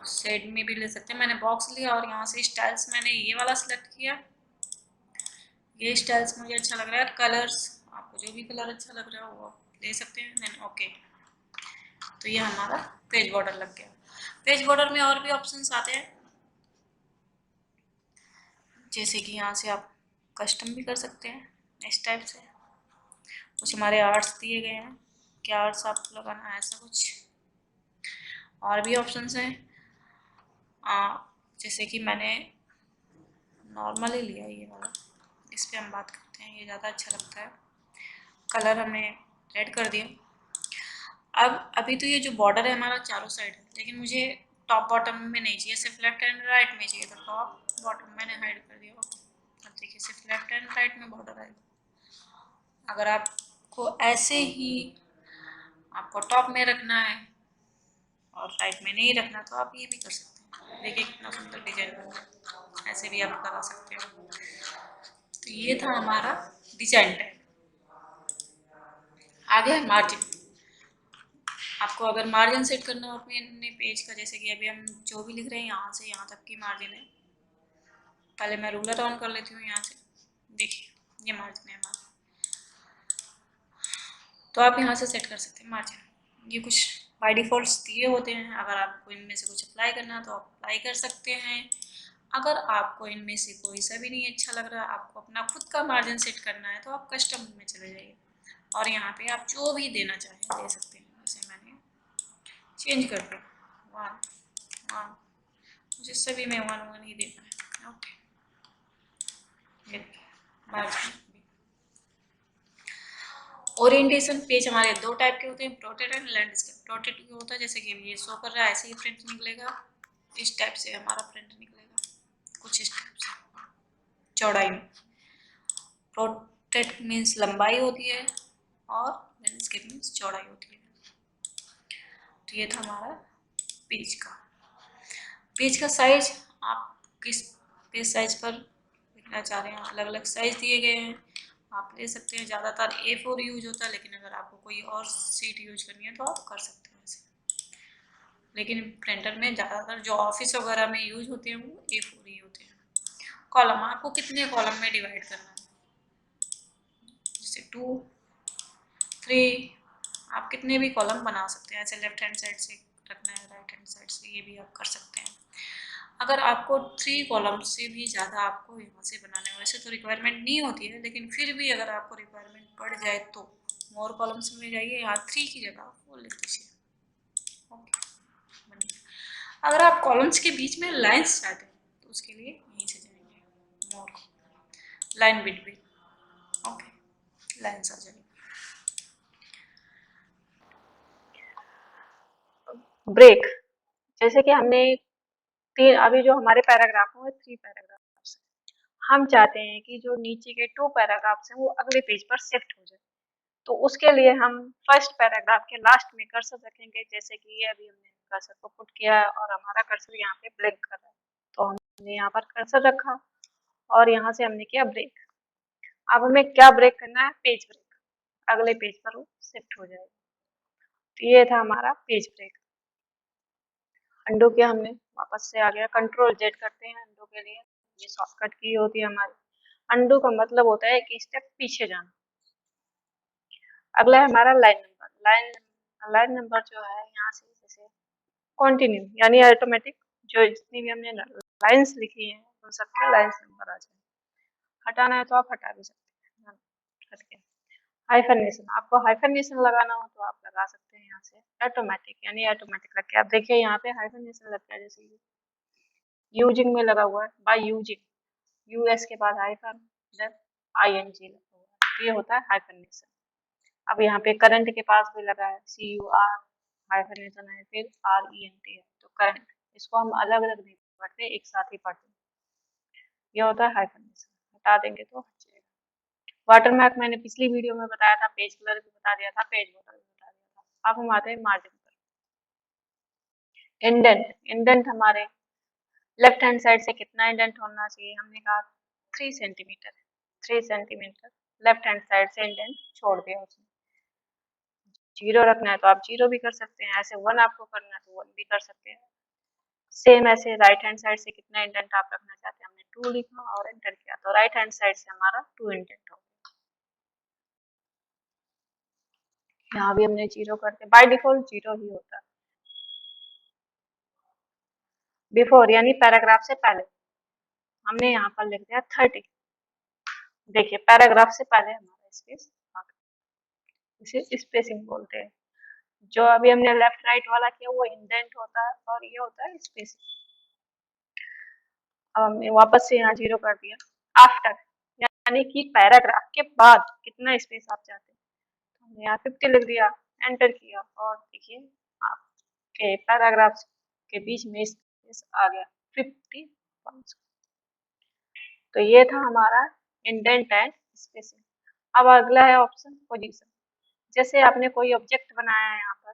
शेड में भी ले सकते हैं। मैंने बॉक्स लिया और यहाँ से स्टाइल्स मैंने ये वाला सिलेक्ट किया। ये स्टाइल्स मुझे अच्छा लग रहा है। कलर्स, आपको जो भी कलर अच्छा लग रहा है वो ले सकते हैं। देन ओके, तो ये हमारा पेज बॉर्डर लग गया। पेज बॉर्डर में और भी ऑप्शंस आते हैं, जैसे कि यहाँ से आप कस्टम भी कर सकते हैं इस टाइप से। कुछ हमारे आर्ट्स दिए गए हैं, क्या आर्ट्स आपको लगाना है, ऐसा कुछ और भी ऑप्शंस हैं। जैसे कि मैंने नॉर्मली लिया ये वाला, इस पर हम बात करते हैं, ये ज़्यादा अच्छा लगता है। कलर हमने रेड कर दिया। अब अभी तो ये जो बॉर्डर है हमारा चारों साइड है, लेकिन मुझे टॉप बॉटम में नहीं चाहिए, सिर्फ लेफ्ट एंड राइट में चाहिए। तो टॉप बॉटम मैंने हाइड कर दिया। अब देखिए सिर्फ लेफ्ट एंड राइट में बॉर्डर आएगा। अगर आपको ऐसे ही आपको टॉप में रखना है और राइट में नहीं रखना, तो आप ये भी कर सकते हैं। देखिए कितना सुंदर डिजाइन बन रहा है, ऐसे भी आप लगा सकते हो। तो ये था हमारा डिजाइन टैग। आगे है मार्जिन। आपको अगर मार्जिन सेट करना हो अपने पेज का, जैसे कि अभी हम जो भी लिख रहे हैं यहाँ से यहाँ तक की मार्जिन है। पहले मैं रूलर ऑन कर लेती हूँ यहाँ से, देखिए ये मार्जिन है हमारा। तो आप यहाँ से सेट कर सकते हैं मार्जिन। ये कुछ बाय डिफ़ॉल्ट दिए होते हैं, अगर आपको इनमें से कुछ अप्लाई करना है तो आप अप्लाई कर सकते हैं। अगर आपको इनमें से कोई सा भी नहीं अच्छा लग रहा, आपको अपना खुद का मार्जिन सेट करना है, तो आप कस्टम में चले जाइए और यहाँ पे आप जो भी देना चाहें दे सकते हैं। जैसे मैंने चेंज कर दिया 1 मुझे सभी में 1 ही देना है। ओके, ये मार्जिन। ओरिएंटेशन पेज हमारे दो टाइप के होते हैं, प्रोटेड एंड लैंडस्केप। प्रोटेड होता है जैसे कि ये शो कर रहा है, ऐसे ही प्रिंट निकलेगा, इस टाइप से हमारा प्रिंट निकलेगा, कुछ इस टाइप से चौड़ाई में। प्रोटेड मीन्स लंबाई होती है और लैंडस्केप मीन्स चौड़ाई होती है। तो ये था हमारा पेज का। पेज का साइज, आप किस पेज साइज पर लिखना चाह रहे हैं, अलग अलग साइज दिए गए हैं, आप ले सकते हैं। ज़्यादातर A4 यूज होता है, लेकिन अगर आपको कोई और सीट यूज करनी है तो आप कर सकते हैं ऐसे। लेकिन प्रिंटर में ज़्यादातर जो ऑफिस वगैरह में यूज होते हैं वो A4 ही होते हैं। कॉलम, आपको कितने कॉलम में डिवाइड करना है, जैसे 2 3, आप कितने भी कॉलम बना सकते हैं। ऐसे लेफ्ट हैंड साइड से रखना है, राइट हैंड साइड से, ये भी आप कर सकते हैं। अगर आपको 3 कॉलम से भी ज़्यादा आपको यहाँ से बनाना है, वैसे तो रिक्वायरमेंट नहीं होती है, लेकिन फिर भी अगर आपको रिक्वायरमेंट पड़ जाए तो मोर कॉलम्स में जाइए, यहाँ 3 की जगह 4 लिख दीजिए। ओके, बन गया। अगर आप कॉलम्स के बीच में लाइन्स चाहते हैं तो उसके लिए यहीं से जाएंगे, more line between, okay, lines आ जाएंगे। ब्रेक, जैसे कि हमने तीन, अभी जो हमारे पैराग्राफ हैं वो 3 पैराग्राफ्स हैं। हम चाहते हैं कि जो नीचे के 2 पैराग्राफ्स हैं वो अगले पेज पर शिफ्ट हो जाए। तो उसके लिए हम फर्स्ट पैराग्राफ के लास्ट में कर्सर रखेंगे, जैसे कि ये अभी हमने कर्सर को पुट किया है और हमारा कर्सर यहाँ पे ब्लिंक कर रहा है, तो हमने यहाँ पर कर्सर रखा और यहाँ से हमने किया ब्रेक। अब हमें क्या ब्रेक करना है, पेज ब्रेक, अगले पेज पर वो शिफ्ट हो जाएगा। तो ये था हमारा पेज ब्रेक। अंडू किया हमने, वापस से आ गया, कंट्रोल जेड करते हैं अंडू के लिए। ये शॉर्टकट की होती है हमारी। अंडू का मतलब होता है कि स्टेप पीछे जाना। अगला है हमारा लाइन नंबर। लाइन नंबर जो है यहाँ से जैसे कंटिन्यू यानी ऑटोमेटिक जो जितनी भी हमने लाइंस लिखी हैं उन सबके लाइंस नंबर आ जाए। हटाना है तो आप हटा भी सकते हैं, हट के। हाइफनेशन, आपको हाइफनेशन लगाना हो तो आप लगा सकते हैं यहाँ से। ऑटोमेटिक यानी ऑटोमेटिक लग के आप देखिए यहाँ पे हाइफनेशन लग गया, जैसे यूजिंग में लगा हुआ है, बाय यूजिंग, यूएस के बाद हाइफन देन आईएनजी लगा हुआ है, ये होता है हाइफनेशन। अब यहाँ पे करंट के पास भी लगा है, सी यू आर हाइफनेशन है, फिर आर ई एन टी है, तो करंट, इसको हम अलग अलग नहीं पढ़ते, एक साथ ही पढ़ते हैं। ये होता है हाइफनेशन, हटा देंगे तो हट जाएगा। वाटरमार्क मैंने पिछली वीडियो में बताया था, पेज कलर भी बता दिया था, पेज बॉर्डर भी बता दिया था। अब हम आते हैं मार्जिन पर। इंडेंट, इंडेंट हमारे लेफ्ट हैंड साइड से कितना इंडेंट होना चाहिए, हमने कहा 3 centimetre. 3 centimetre left hand side से इंडेंट छोड़ दिया उसने। जीरो रखना है तो आप जीरो भी कर सकते हैं, ऐसे 1 आपको करना है तो 1 भी कर सकते हैं। सेम ऐसे राइट हैंड साइड से कितना इंडेंट आप रखना चाहते हैं, हमने 2 लिखा और एंटर किया तो राइट हैंड साइड से हमारा 2 इंडेंट हो गया। यहाँ भी हमने जीरो करते, बाय डिफॉल्ट जीरो ही होता है। बिफोर यानी पैराग्राफ से पहले, हमने यहाँ पर लिख दिया 30। देखिए पैराग्राफ से पहले हमारा स्पेस आ गया, इसे स्पेसिंग बोलते हैं। जो अभी हमने लेफ्ट राइट वाला किया वो इंडेंट होता है और ये होता है स्पेसिंग। अब हमने वापस से यहाँ जीरो कर दिया। आफ्टर यानी कि पैराग्राफ के बाद कितना स्पेस आप चाहते हैं, तो हमने यहाँ 50 लिख दिया, एंटर किया और देखिए आपके पैराग्राफ के बीच में स्पेस आ गया 50। तो ये था हमारा इंडेंट एंड स्पेसिंग। अब अगला है ऑप्शन पोजीशन। जैसे आपने कोई ऑब्जेक्ट बनाया है, यहाँ पर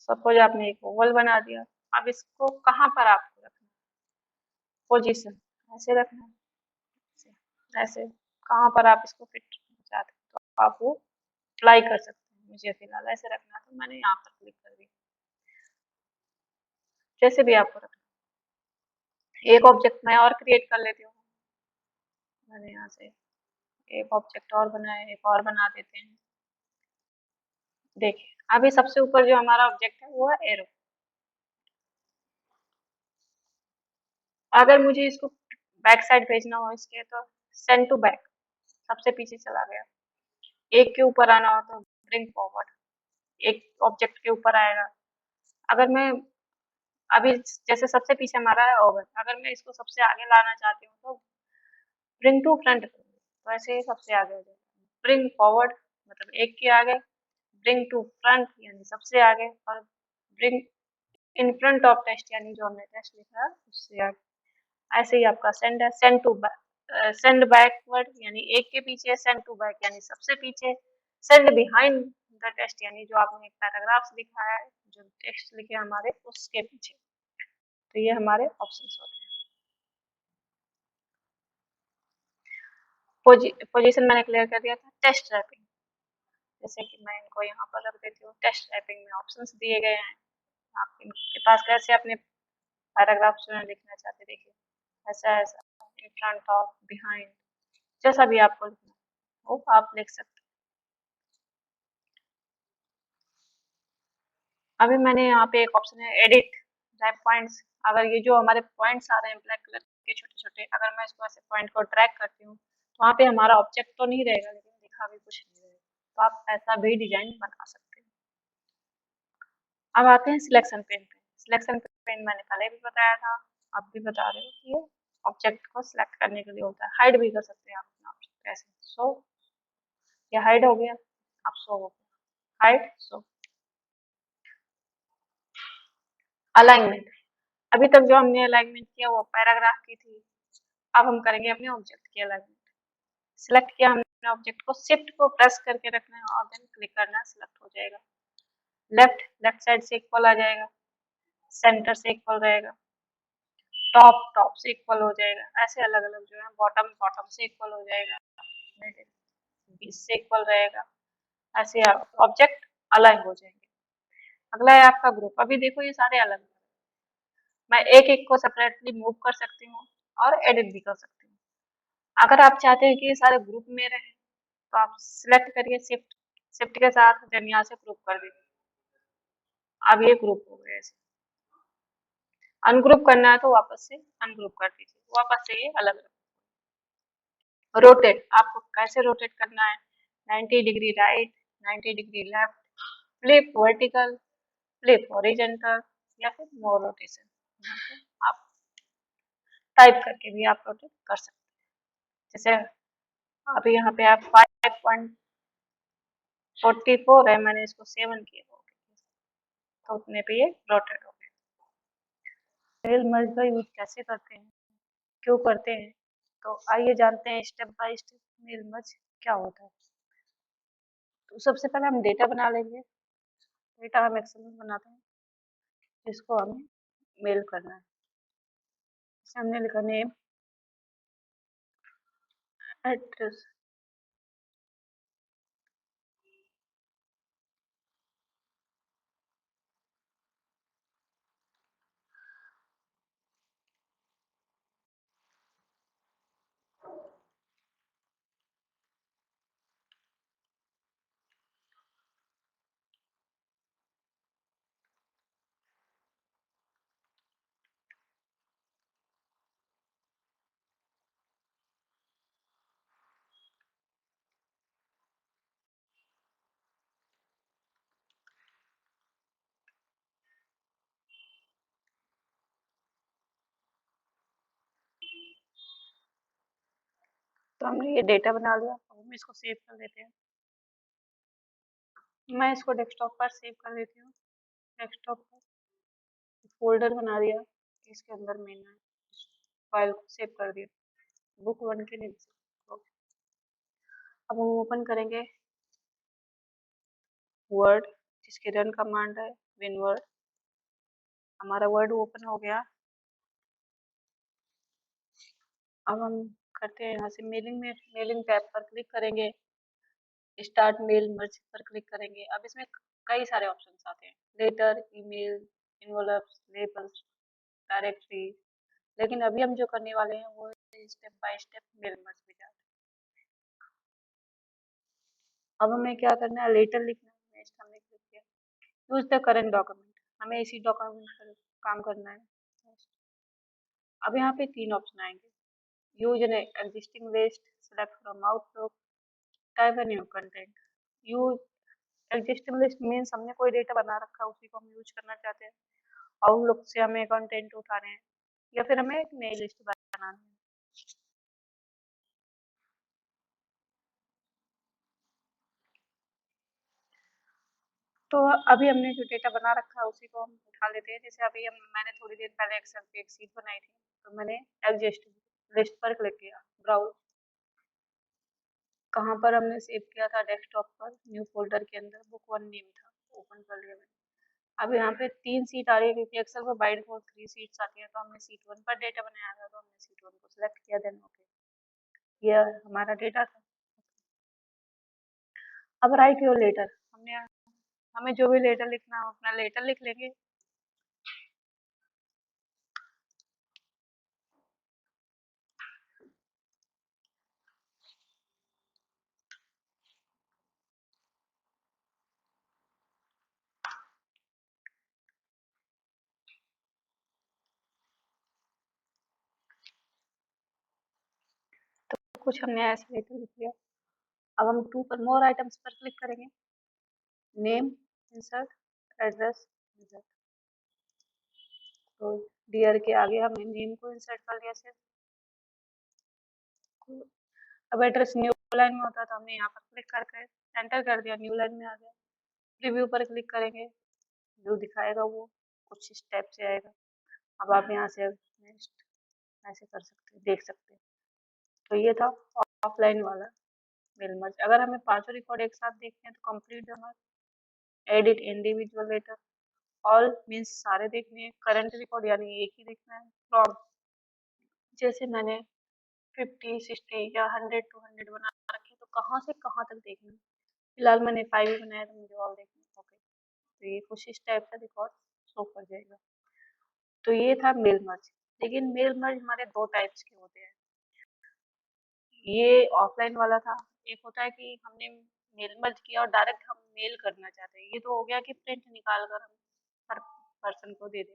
सपोज आपने एक ओवल बना दिया, अब इसको कहाँ पर आपको रखना है, पोजीशन ऐसे रखना है, ऐसे कहाँ पर आप इसको फिट चाहते हैं तो आप वो अप्लाई कर सकते हैं। मुझे फिलहाल ऐसे रखना है तो मैंने यहाँ पर क्लिक कर दिया। जैसे भी आपको रखना। एक ऑब्जेक्ट मैं और क्रिएट कर लेती हूँ, मैंने यहाँ से एक ऑब्जेक्ट और बनाया, एक और बना देते हैं। देखिए अभी सबसे ऊपर जो हमारा ऑब्जेक्ट है वो है एरो। अगर मुझे इसको बैक साइड भेजना हो इसके तो सेंड टू बैक, सबसे पीछे चला गया। एक के ऊपर आना हो तो ब्रिंग फॉरवर्ड, एक ऑब्जेक्ट के ऊपर आएगा। अगर मैं अभी जैसे सबसे पीछे हमारा है ओवर, अगर मैं इसको सबसे आगे लाना चाहती हूँ तो ब्रिंग टू फ्रंट, तो ऐसे ही सबसे आगे हो जाएगा। ब्रिंग फॉरवर्ड मतलब एक के आगे, ब्रिंग टू फ्रंट यानी सबसे आगे, और bring in front of text यानी जो हमने टेक्स्ट लिखा है उससे आगे। ऐसे ही आपका सेंड है, send to back, send backward यानी एक के पीछे, सेंड टू बैक यानी सबसे पीछे, सेंड बिहाइंड द टेक्स्ट यानी जो आपने एक पैराग्राफ लिखा है, जो टेक्स्ट लिखे हमारे उसके पीछे। तो ये हमारे ऑप्शंस होते हैं। पोजीशन मैंने क्लियर कर दिया था। टेस्ट रैपिंग, जैसे कि मैं इनको यहाँ पर रख देती हूँ। टेस्ट रैपिंग में ऑप्शंस दिए गए हैं, आप इनके पास कैसे अपने पैराग्राफ जो है लिखना चाहते, देखिए ऐसा ऐसा, इन फ्रंट ऑफ, बिहाइंड, जैसा भी आपको लिखना हो आप लिख सकते हैं। अभी मैंने यहाँ पे एक ऑप्शन है एडिट रैप पॉइंट्स। अगर ये जो हमारे पॉइंट्स आ रहे हैं ब्लैक कलर के छोटे छोटे, अगर मैं इसको ऐसे पॉइंट को ट्रैक करती हूँ तो वहाँ पे हमारा ऑब्जेक्ट तो नहीं रहेगा लेकिन दिखा भी कुछ नहीं रहेगा, तो आप ऐसा भी डिजाइन बना सकते हैं। अब आते हैं सिलेक्शन पेन पे। सिलेक्शन पेन मैंने पहले भी बताया था, अब भी बता रहे हो कि ये ऑब्जेक्ट को सिलेक्ट करने के लिए होता है। हाइड भी कर सकते हैं आप अपना ऑब्जेक्ट ऐसे, सो ये हाइड हो गया, अब शो हो गया, हाइड शो। अलाइनमेंट, अभी तक जो हमने अलाइनमेंट किया वो पैराग्राफ की थी, अब हम करेंगे अपने ऑब्जेक्ट की अलाइनमेंट। सिलेक्ट किया हमने ऑब्जेक्ट को, शिफ्ट को प्रेस करके रखना है और देन क्लिक करना है, सिलेक्ट हो जाएगा। लेफ्ट साइड से इक्वल आ जाएगा, सेंटर से इक्वल रहेगा, टॉप से इक्वल हो जाएगा, ऐसे अलग अलग जो है, बॉटम से इक्वल हो जाएगा, बीच से इक्वल रहेगा, ऐसे ऑब्जेक्ट अलाइन हो जाएंगे। अगला है आपका ग्रुप। अभी देखो ये सारे अलग, मैं एक एक को सेपरेटली मूव कर सकती हूँ और एडिट भी कर सकती हूँ। अगर आप चाहते हैं कि ये सारे ग्रुप में रहे तो आप सिलेक्ट करिए शिफ्ट शिफ्ट के साथ देन यहाँ से ग्रुप कर दीजिए। अब ये ग्रुप हो गए ऐसे। अनग्रुप करना है तो वापस से अनग्रुप कर दीजिए, वापस से ये अलग अलग। रोटेट आपको कैसे रोटेट करना है, 90 degree right, 90 degree left, flip vertical, flip horizontal या फिर मोर रोटेशन। यहाँ पे आप टाइप करके भी आप रोटेट कर सकते हैं। जैसे अभी यहाँ पे आप 5.44 है, मैंने इसको 7 किया तो उतने पे ये रोटेट हो गया। मेल मर्ज का यूज कैसे करते हैं, क्यों करते हैं, तो आइए जानते हैं step by step mail merge क्या होता है। तो सबसे पहले हम डेटा बना लेंगे। डेटा हम एक्सेल में बनाते हैं जिसको हमें मेल करना है। जैसे हमने लिखा नेम, एड्रेस, तो हमने ये डेटा बना लिया। अब हम इसको सेव कर देते हैं। मैं इसको डेस्कटॉप पर सेव कर देती हूँ। डेस्कटॉप पर फोल्डर बना दिया, इसके अंदर मैंने फाइल को सेव कर दिया बुक 1 के नीचे। अब हम ओपन करेंगे वर्ड, जिसके रन कमांड है विनवर्ड। हमारा वर्ड ओपन हो गया। अब हम करते हैं यहाँ से मेलिंग में, मेलिंग टैब पर क्लिक करेंगे, स्टार्ट मेल मर्ज पर क्लिक करेंगे। अब इसमें कई सारे ऑप्शंस आते हैं, letter, email, envelopes, labels, directory, लेकिन अभी हम जो करने वाले हैं वो step by step mail merge में जाते हैं। अब हमें क्या करना है, लेटर लिखना है। नेक्स्ट हमने क्लिक किया, यूज द करंट डॉक्यूमेंट, हमें इसी डॉक्यूमेंट पर काम करना है। अब यहाँ पे 3 ऑप्शन आएंगे, use an existing list, select from outlook, type a new content. Use existing list means हमने कोई डेटा बना रखा है, उसी को हम यूज करना चाहते हैं। आउटलुक से हमें कंटेंट उठाने हैं या फिर हमें एक नई लिस्ट बनानी है। तो अभी हमने जो डेटा बना रखा है उसी को हम उठा लेते हैं। जैसे अभी मैंने थोड़ी देर पहले एक्सेल पे एक शीट बनाई थी, तो मैंने एग्जिस्टिंग लिस्ट पर क्लिक किया, ब्राउज। कहाँ पर हमने सेव किया था, डेस्कटॉप पर, न्यू फोल्डर के अंदर बुक 1 नेम था, ओपन कर लिया मैंने। अब यहाँ पे 3 सीट आ रही है क्योंकि एक्सेल पर बाय डिफॉल्ट 3 सीट्स आती हैं। तो हमने सीट 1 पर डेटा बनाया था, तो हमने सीट 1 को सिलेक्ट किया, देन ओके, ये हमारा डेटा था। अब राइट योर लेटर, हमें जो भी लेटर लिखना हो अपना लेटर लिख लेंगे। तो कुछ हमने ऐसे लेटर लिख लिया। अब हम 2 पर मोर आइटम्स पर क्लिक करेंगे, नेम, इंसर्ट, एड्रेस, इंसर्ट। तो डियर के आगे हमने नेम को इंसर्ट कर लिया सिर्फ। अब एड्रेस न्यू लाइन में होता तो हमने यहाँ पर क्लिक करके एंटर कर दिया, न्यू लाइन में आ गया। रिव्यू पर क्लिक करेंगे, व्यू दिखाएगा, वो कुछ स्टेप से आएगा। अब आप यहाँ से नेक्स्ट ऐसे कर सकते हैं, देख सकते हैं। तो ये था ऑफलाइन वाला मेल मर्ज। अगर हमें पांचों रिकॉर्ड एक साथ देखते हैं तो complete the merge, edit individual letter, all means सारे देखने हैं, करंट रिकॉर्ड यानी एक ही देखना है, फ्रॉम जैसे मैंने 50, 60 या 100 टू 100 बना रखे तो कहाँ से कहाँ तक देखना है। फिलहाल मैंने 5 ही बनाया तो मुझे ऑल देखना है। ओके, तो ये कुछ इस टाइप का रिकॉर्ड शो कर जाएगा। तो ये था मेल मर्ज। लेकिन मेल मर्ज हमारे दो टाइप्स के होते हैं। ये ऑफलाइन वाला था। एक होता है कि हमने मेल मर्ज किया और डायरेक्ट हम मेल करना चाहते हैं, ये तो हो गया कि प्रिंट निकाल कर हम हर पर्सन को दे दें।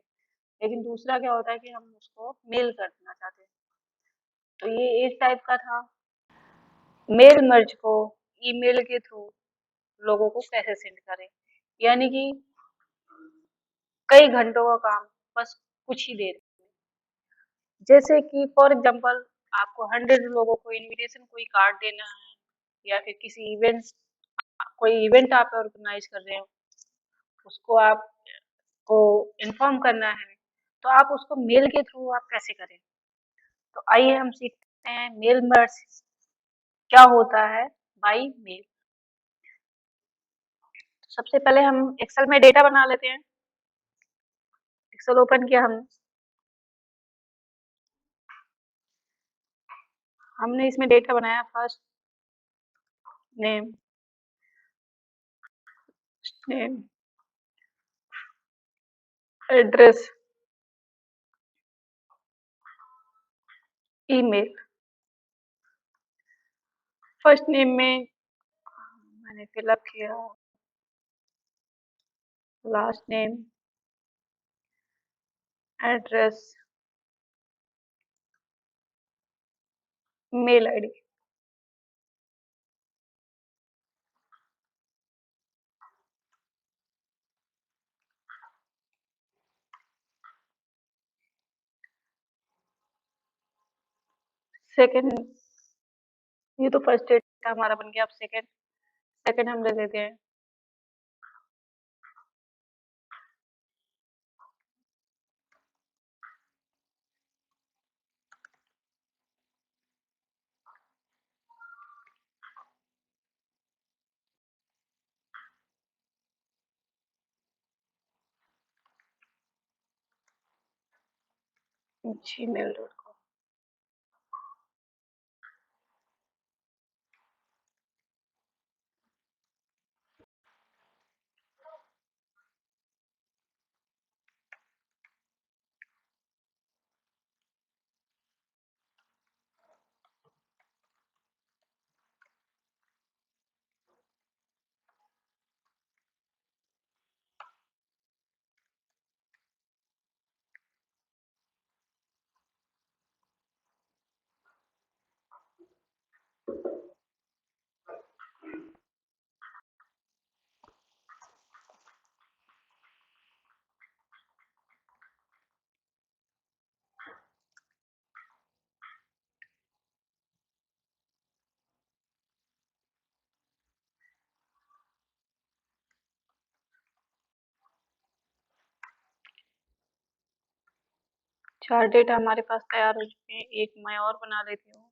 लेकिन दूसरा क्या होता है कि हम उसको मेल करना चाहते हैं, तो ये एक टाइप का था। मेल मर्ज को ईमेल के थ्रू लोगों को कैसे सेंड करें, यानी कि कई घंटों का काम बस कुछ ही देर में। जैसे कि फॉर एग्जांपल आपको 100 लोगों को इनविटेशन कोई कार्ड देना है, या फिर किसी इवेंट्स कोई इवेंट आप ऑर्गेनाइज कर रहे हो, उसको आपको इन्फॉर्म करना है, तो आप उसको मेल के थ्रू आप कैसे करें। तो आइए हम सीखते हैं मेल मर्ज क्या होता है बाय मेल। तो सबसे पहले हम एक्सेल में डेटा बना लेते हैं। एक्सेल ओपन किया हमने इसमें डेटा बनाया, first name, name, address, email. First name में मैंने फिलअप किया last name, address, mail ID. Second, ये तो फर्स्ट डेटा हमारा बन गया। अब सेकंड, सेकंड हम ले लेते हैं gmail.com। चार डेटा हमारे पास तैयार हो चुके हैं। एक मैं और बना लेती हूँ।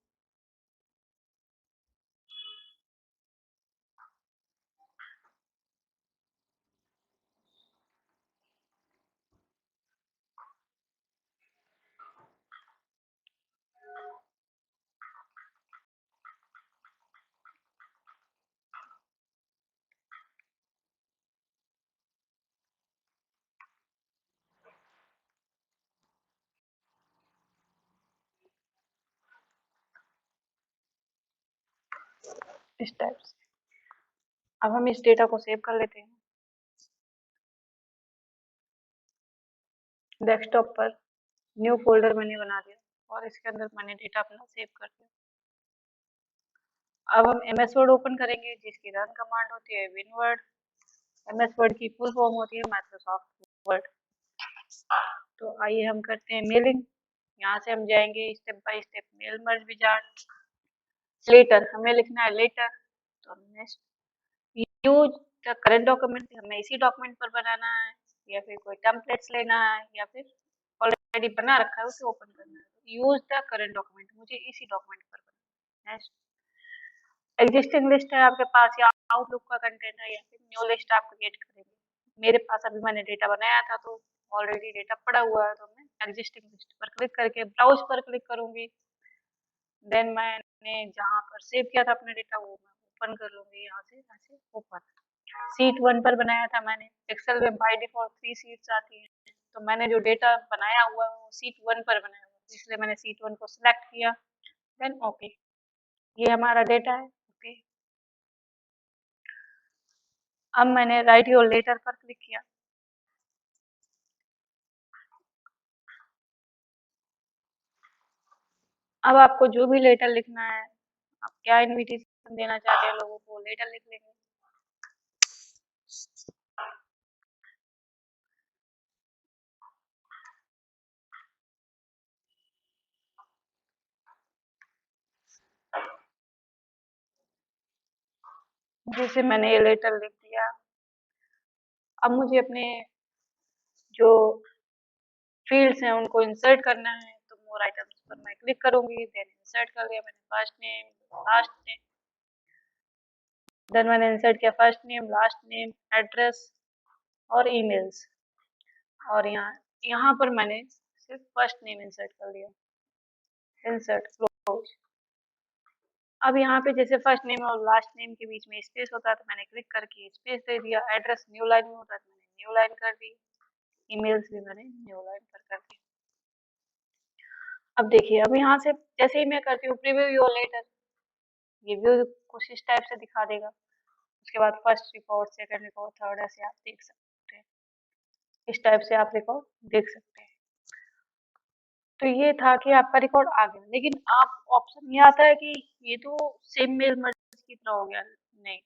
इस टाइप से अब हम इस डेटा को सेव कर लेते हैं। डेस्कटॉप पर न्यू फोल्डर मैंने बना दिया और इसके अंदर मैंने डेटा अपना सेव कर दिया। अब हम एम एस वर्ड ओपन करेंगे, जिसकी रन कमांड होती है विनवर्ड। एम एस वर्ड की फुल फॉर्म होती है माइक्रोसॉफ्ट वर्ड। तो आइए हम करते हैं मेलिंग। यहाँ से हम जाएंगे step by step mail merge wizard. Letter हमें लिखना है लेटर। तो next use the current document, हमें इसी डॉक्यूमेंट पर बनाना है, या फिर कोई टेम्पलेट्स लेना है, या फिर ऑलरेडी बना रखा है उसे ओपन करना है। यूज द करंट डॉक्यूमेंट, मुझे इसी डॉक्यूमेंट पर बनाना है। नेक्स्ट एग्जिस्टिंग लिस्ट है आपके पास, या आउटलुक का कंटेंट है, या फिर न्यू लिस्ट आप क्रिएट करेंगे। मेरे पास अभी मैंने डेटा बनाया था तो ऑलरेडी डेटा पड़ा हुआ है, तो मैं एग्जिस्टिंग लिस्ट पर क्लिक करके ब्राउज पर क्लिक करूंगी। देन मैंने जहाँ पर सेव किया था अपना डेटा वो मैं ओपन कर लूंगी। यहाँ से ओपन। शीट 1 पर बनाया था मैंने। एक्सेल में बाय डिफॉल्ट 3 शीट्स आती हैं, तो मैंने जो डेटा बनाया हुआ है वो सीट 1 पर बनाया हुआ है, इसलिए मैंने सीट 1 को सिलेक्ट किया, देन ओके। ये हमारा डेटा है, ओके। अब मैंने राइट योर लेटर पर क्लिक किया। अब आपको जो भी लेटर लिखना है, आप क्या इनविटेशन देना चाहते हैं लोगों को, लेटर लिख लेंगे। जैसे मैंने ये लेटर लिख दिया। अब मुझे अपने जो फील्ड्स हैं उनको इंसर्ट करना है, तो मोर आइटम्स पर मैं क्लिक करूंगी, देन इंसर्ट कर लिया मैंने first name, last name, then मैंने इंसर्ट किया first name, last name, address और ईमेल्स, और यहाँ पर मैंने सिर्फ फर्स्ट नेम इंसर्ट कर लिया, इंसर्ट क्लोज। अब यहाँ पे जैसे फर्स्ट नेम और लास्ट नेम के बीच में स्पेस होता है तो मैंने क्लिक करके स्पेस दे दिया, एड्रेस न्यू लाइन में होता है तो मैंने न्यू लाइन कर दी, ईमेल्स भी मैंने न्यू लाइन पर कर दी। अब देखिए, अब यहाँ से जैसे ही मैं करती हूँ प्रीव्यू योर लेटर, ये व्यू कुछ इस टाइप से दिखा देगा। उसके बाद first record, second record, third, ऐसे आप देख सकते हैं, इस टाइप से आप रिकॉर्ड देख सकते हैं। तो ये था कि आपका रिकॉर्ड आ गया, लेकिन आप ऑप्शन ये आता है कि ये तो सेम मेल मर्ज की तरह हो गया। नहीं,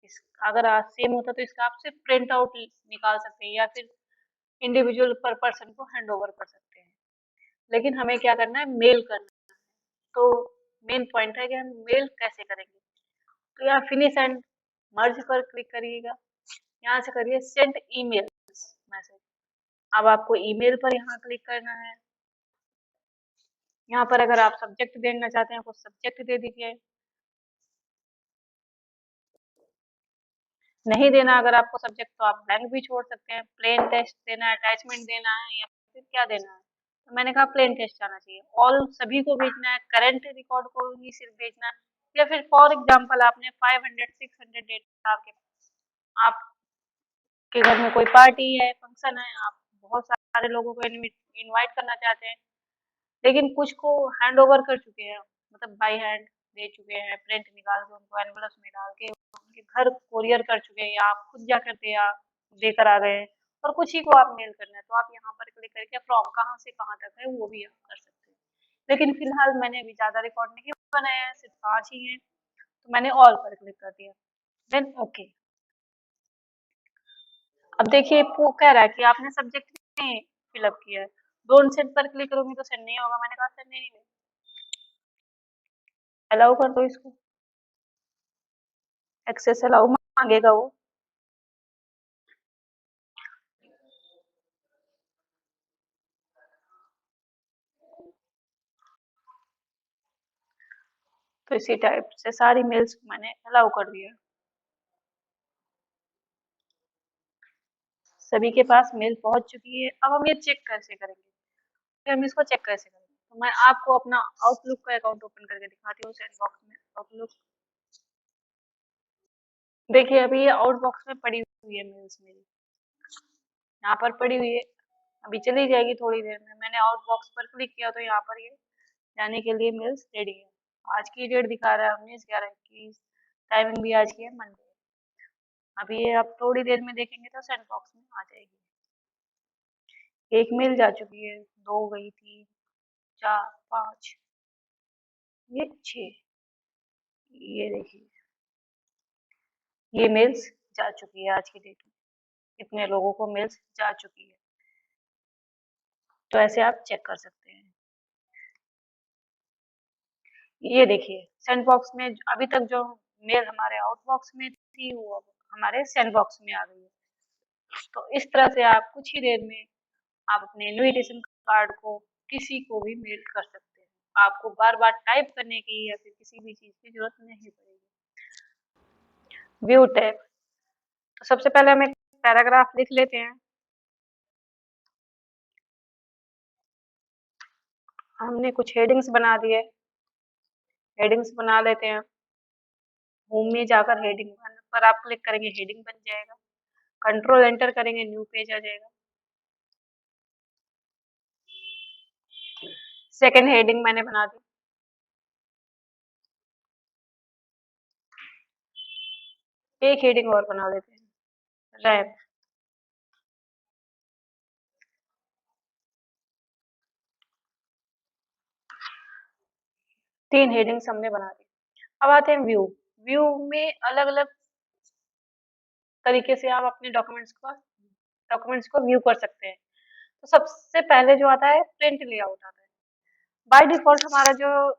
इस अगर आज सेम होता तो इसका आप सिर्फ प्रिंट आउट निकाल सकते हैं या फिर इंडिविजुअल पर पर्सन को हैंड ओवर कर सकते हैं, लेकिन हमें क्या करना है, मेल करना है। तो मेन पॉइंट है कि हम मेल कैसे करेंगे। तो यहाँ फिनिश एंड मर्ज पर क्लिक करिएगा, यहाँ से करिए सेंड ईमेल मैसेज। अब आपको ईमेल पर यहाँ क्लिक करना है। यहाँ पर अगर आप सब्जेक्ट देना चाहते हैं कुछ सब्जेक्ट दे दीजिए, नहीं देना अगर आपको सब्जेक्ट तो आप ब्लैंक भी छोड़ सकते हैं। प्लेन टेस्ट देना है, अटैचमेंट देना है, या फिर क्या देना है, तो मैंने कहा प्लेन टेस्ट आना चाहिए। ऑल सभी को भेजना है, करंट रिकॉर्ड को ही सिर्फ भेजना है, या फिर फॉर एग्जांपल आपने 500 600 डेटा आपके घर में कोई पार्टी है, फंक्शन है, आप बहुत सारे लोगों को इनवाइट करना चाहते हैं, लेकिन कुछ को हैंड ओवर कर चुके हैं, मतलब बाई हैंड दे चुके हैं, प्रिंट निकाल के उनको एनवलप्स में डाल के उनके घर कोरियर कर चुके हैं, या आप खुद जाकर देकर आ गए हैं, और कुछ ही को आप मेल करना है, तो आप यहाँ पर क्लिक करके फ्रॉम कहाँ से कहाँ तक है वो भी आप कर सकते हैं। लेकिन फिलहाल मैंने अभी ज़्यादा रिकॉर्ड नहीं बनाया है, सिर्फ 5 ही हैं, तो मैंने ऑल पर क्लिक कर दिया, देन ओके। अब देखिए वो कह रहा है कि आपने सब्जेक्ट नहीं फिलअप किया है, डोंट सेंड पर क्लिक करूंगी तो सेंड नहीं होगा। मैंने कहा सेंड नहीं, अलाउ कर दो इसको, एक्सेस अलाउ मांगेगा वो। तो इसी टाइप से सारी मेल्स को मैंने अलाउ कर दिया, सभी के पास मेल पहुंच चुकी है। अब हम ये चेक कैसे करेंगे, कि हम इसको चेक कैसे करेंगे, तो मैं आपको अपना आउटलुक का अकाउंट ओपन करके दिखाती हूँ सैंडबॉक्स में। आउटलुक देखिए, अभी ये आउटबॉक्स में पड़ी हुई है मेल्स मेरी, यहाँ पर पड़ी हुई है, अभी चली जाएगी थोड़ी देर में। मैंने आउटबॉक्स पर क्लिक किया तो यहाँ पर ये जाने के लिए मेल्स रेडी है। आज की डेट दिखा रहा है 19/11/21, टाइमिंग भी आज की है मंडे। अभी ये आप थोड़ी देर में देखेंगे तो सेंड बॉक्स में आ जाएगी। एक मेल जा चुकी है, 2 गई, 3, 4, 5, ये 6, ये देखिए ये मेल्स जा चुकी है आज की डेट में, इतने लोगों को मेल्स जा चुकी है। तो ऐसे आप चेक कर सकते हैं। ये देखिए सेंड बॉक्स में अभी तक जो मेल हमारे आउट बॉक्स में थी वो अब हमारे सेंड बॉक्स में आ गई है। तो इस तरह से आप कुछ ही देर में आप अपने इनविटेशन कार्ड को किसी को भी मेल कर सकते हैं। आपको बार बार टाइप करने की या फिर किसी भी चीज की जरूरत नहीं पड़ेगी। व्यू टैब, तो सबसे पहले हम एक पैराग्राफ लिख लेते हैं। हमने कुछ हेडिंग्स बना दिए, हेडिंग्स बना लेते हैं। होम में जाकर हेडिंग पर आप क्लिक करेंगे, हेडिंग बन जाएगा। कंट्रोल एंटर करेंगे, न्यू पेज आ जाएगा। सेकेंड हेडिंग मैंने बना दी। एक हेडिंग और बना देते हैं, रैम। तीन हेडिंग्स हमने बना दी। अब आते हैं व्यू। व्यू में अलग अलग तरीके से आप अपने डॉक्यूमेंट्स को व्यू कर सकते हैं। तो सबसे पहले जो आता है प्रिंट लेआउट आता है। बाय डिफॉल्ट हमारा जो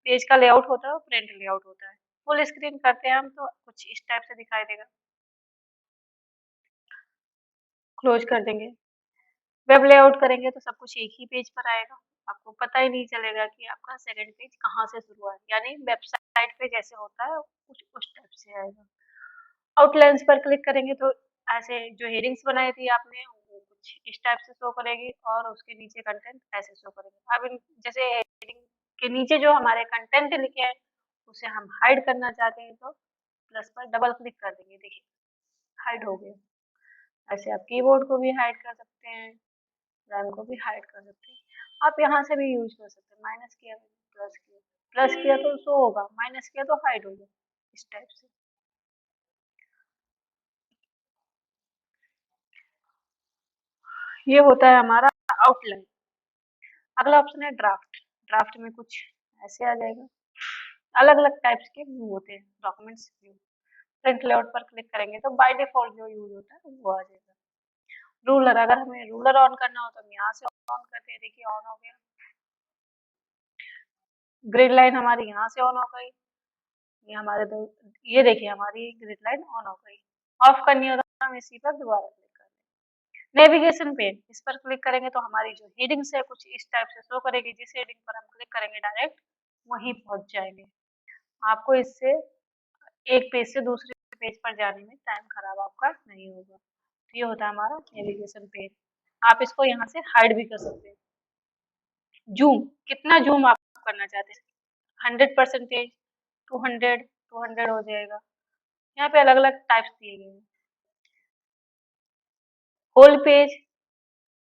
पेज का लेआउट होता है वो प्रिंट लेआउट होता है। फुल स्क्रीन करते हैं हम तो कुछ इस टाइप से दिखाई देगा। क्लोज कर देंगे। वेब लेआउट करेंगे तो सब कुछ एक ही पेज पर आएगा। आपको पता ही नहीं चलेगा कि आपका सेकंड पेज कहाँ से शुरू हुआ है, यानी वेबसाइट पे जैसे होता है कुछ उस टाइप से आएगा। आउटलाइंस पर क्लिक करेंगे तो ऐसे जो हेडिंग्स बनाई थी आपने वो कुछ इस टाइप से शो करेगी और उसके नीचे कंटेंट ऐसे शो करेंगे। अब जैसे हेडिंग के नीचे जो हमारे कंटेंट लिखे हैं उसे हम हाइड करना चाहते हैं तो प्लस पर डबल क्लिक कर देंगे, देखिए हाइड हो गया। ऐसे आप कीबोर्ड को भी हाइड कर सकते हैं, रैम को भी हाइड कर सकते हैं। आप यहाँ से भी यूज कर सकते हैं। माइनस किया, प्लस किया तो शो होगा, माइनस किया तो हाइड होगा, इस टाइप से। ये होता है हमारा आउटलाइन। अगला ऑप्शन है ड्राफ्ट। ड्राफ्ट में कुछ ऐसे आ जाएगा। अलग अलग टाइप्स के व्यू होते हैं, डॉक्यूमेंट्स व्यू। प्रिंट लेआउट पर क्लिक करेंगे तो बाय डिफॉल्ट जो यूज होता है वो आ जाएगा। रूलर, अगर हमें रूलर ऑन करना हो तो हम यहाँ से ऑन करते हैं, देखिए ऑन हो गया। ग्रिड लाइन हमारी यहाँ से ऑन हो गई। ये हमारे दो, ये देखिए हमारी ग्रिड लाइन ऑन हो गई। ऑफ करनी हो तो हम इसी पर दोबारा क्लिक कर दें। नेविगेशन पेन, इस पर क्लिक करेंगे तो हमारी जो हेडिंग्स है कुछ इस टाइप से शो करेगी। जिस हेडिंग पर हम क्लिक करेंगे डायरेक्ट वहीं पहुंच जाएंगे। आपको इससे एक पेज से दूसरे पेज पर जाने में टाइम खराब आपका नहीं होगा। तो ये होता है हमारा नेविगेशन पेज। आप इसको यहाँ से हाइड भी कर सकते हैं। जूम, कितना जूम आप करना चाहते हैं, 100%, 200, 200 हो जाएगा। यहाँ पे अलग अलग टाइप्स दिए गए हैं। होल पेज,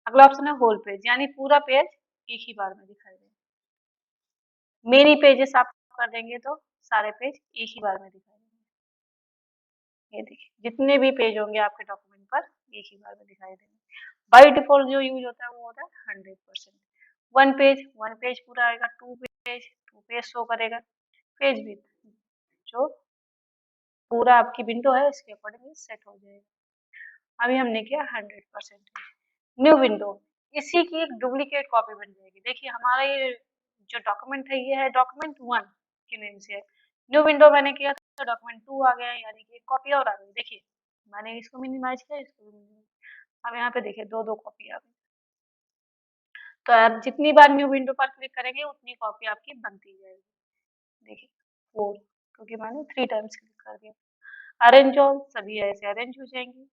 अगला ऑप्शन है होल पेज, यानी पूरा पेज एक ही बार में दिखाई देगा। मेनी पेजेस आप कर देंगे तो सारे पेज एक ही बार में दिखाई देंगे। ये देखिए जितने भी पेज होंगे आपके डॉक्यूमेंट पर एक ही बार में दिखाई देंगे। बाय डिफॉल्ट जो यूज होता है वो होता है 100%। वन पेज पूरा आएगा। टू पेज शो करेगा। पेज भी जो पूरा आपकी विंडो है इसके अकॉर्डिंग सेट हो जाएगा। अभी हमने किया 100%। न्यू विंडो, इसी की एक डुप्लीकेट कॉपी बन जाएगी। देखिए हमारा ये जो डॉक्यूमेंट है ये है डॉक्यूमेंट 1 के नेम से है। न्यू विंडो मैंने किया तो डॉक्यूमेंट 2 आ गया, यानी कि कॉपी और आ गई। देखिए मैंने इसको मिनिमाइज किया, इसको भी मिनिमाइज। अब यहाँ पे देखिए दो दो कॉपी आ गई। तो आप जितनी बार न्यू विंडो पर क्लिक करेंगे उतनी कॉपी आपकी बनती जाएगी। देखिए 4, क्योंकि मैंने 3 टाइम्स क्लिक कर दिया। अरेंज ऑल, सभी ऐसे अरेंज हो जाएंगी।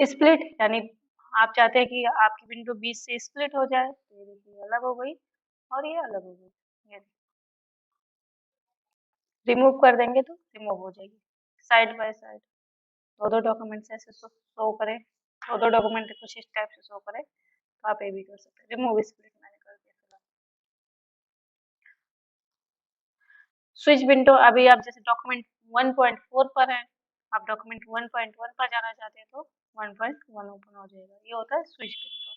स्प्लिट, यानी आप चाहते हैं कि आपकी विंडो 20 से स्प्लिट हो जाए तो ये देखिए अलग हो गई और ये अलग हो गई। ये रिमूव कर देंगे तो रिमूव हो जाएगी। साइड बाय साइड दो दो डॉक्यूमेंट्स ऐसे शो करें, दो दो डॉक्यूमेंट कुछ इस टाइप से शो करें तो आप ये भी कर सकते हैं। रिमूव स्प्लिट मैंने कर दिया फिलहाल। स्विच विंडो, अभी आप जैसे डॉक्यूमेंट 1.4 पर है, आप डॉक्यूमेंट 1.1 पर जाना चाहते हैं तो 1.1 ओपन हो जाएगा। ये होता है स्विच विंडो।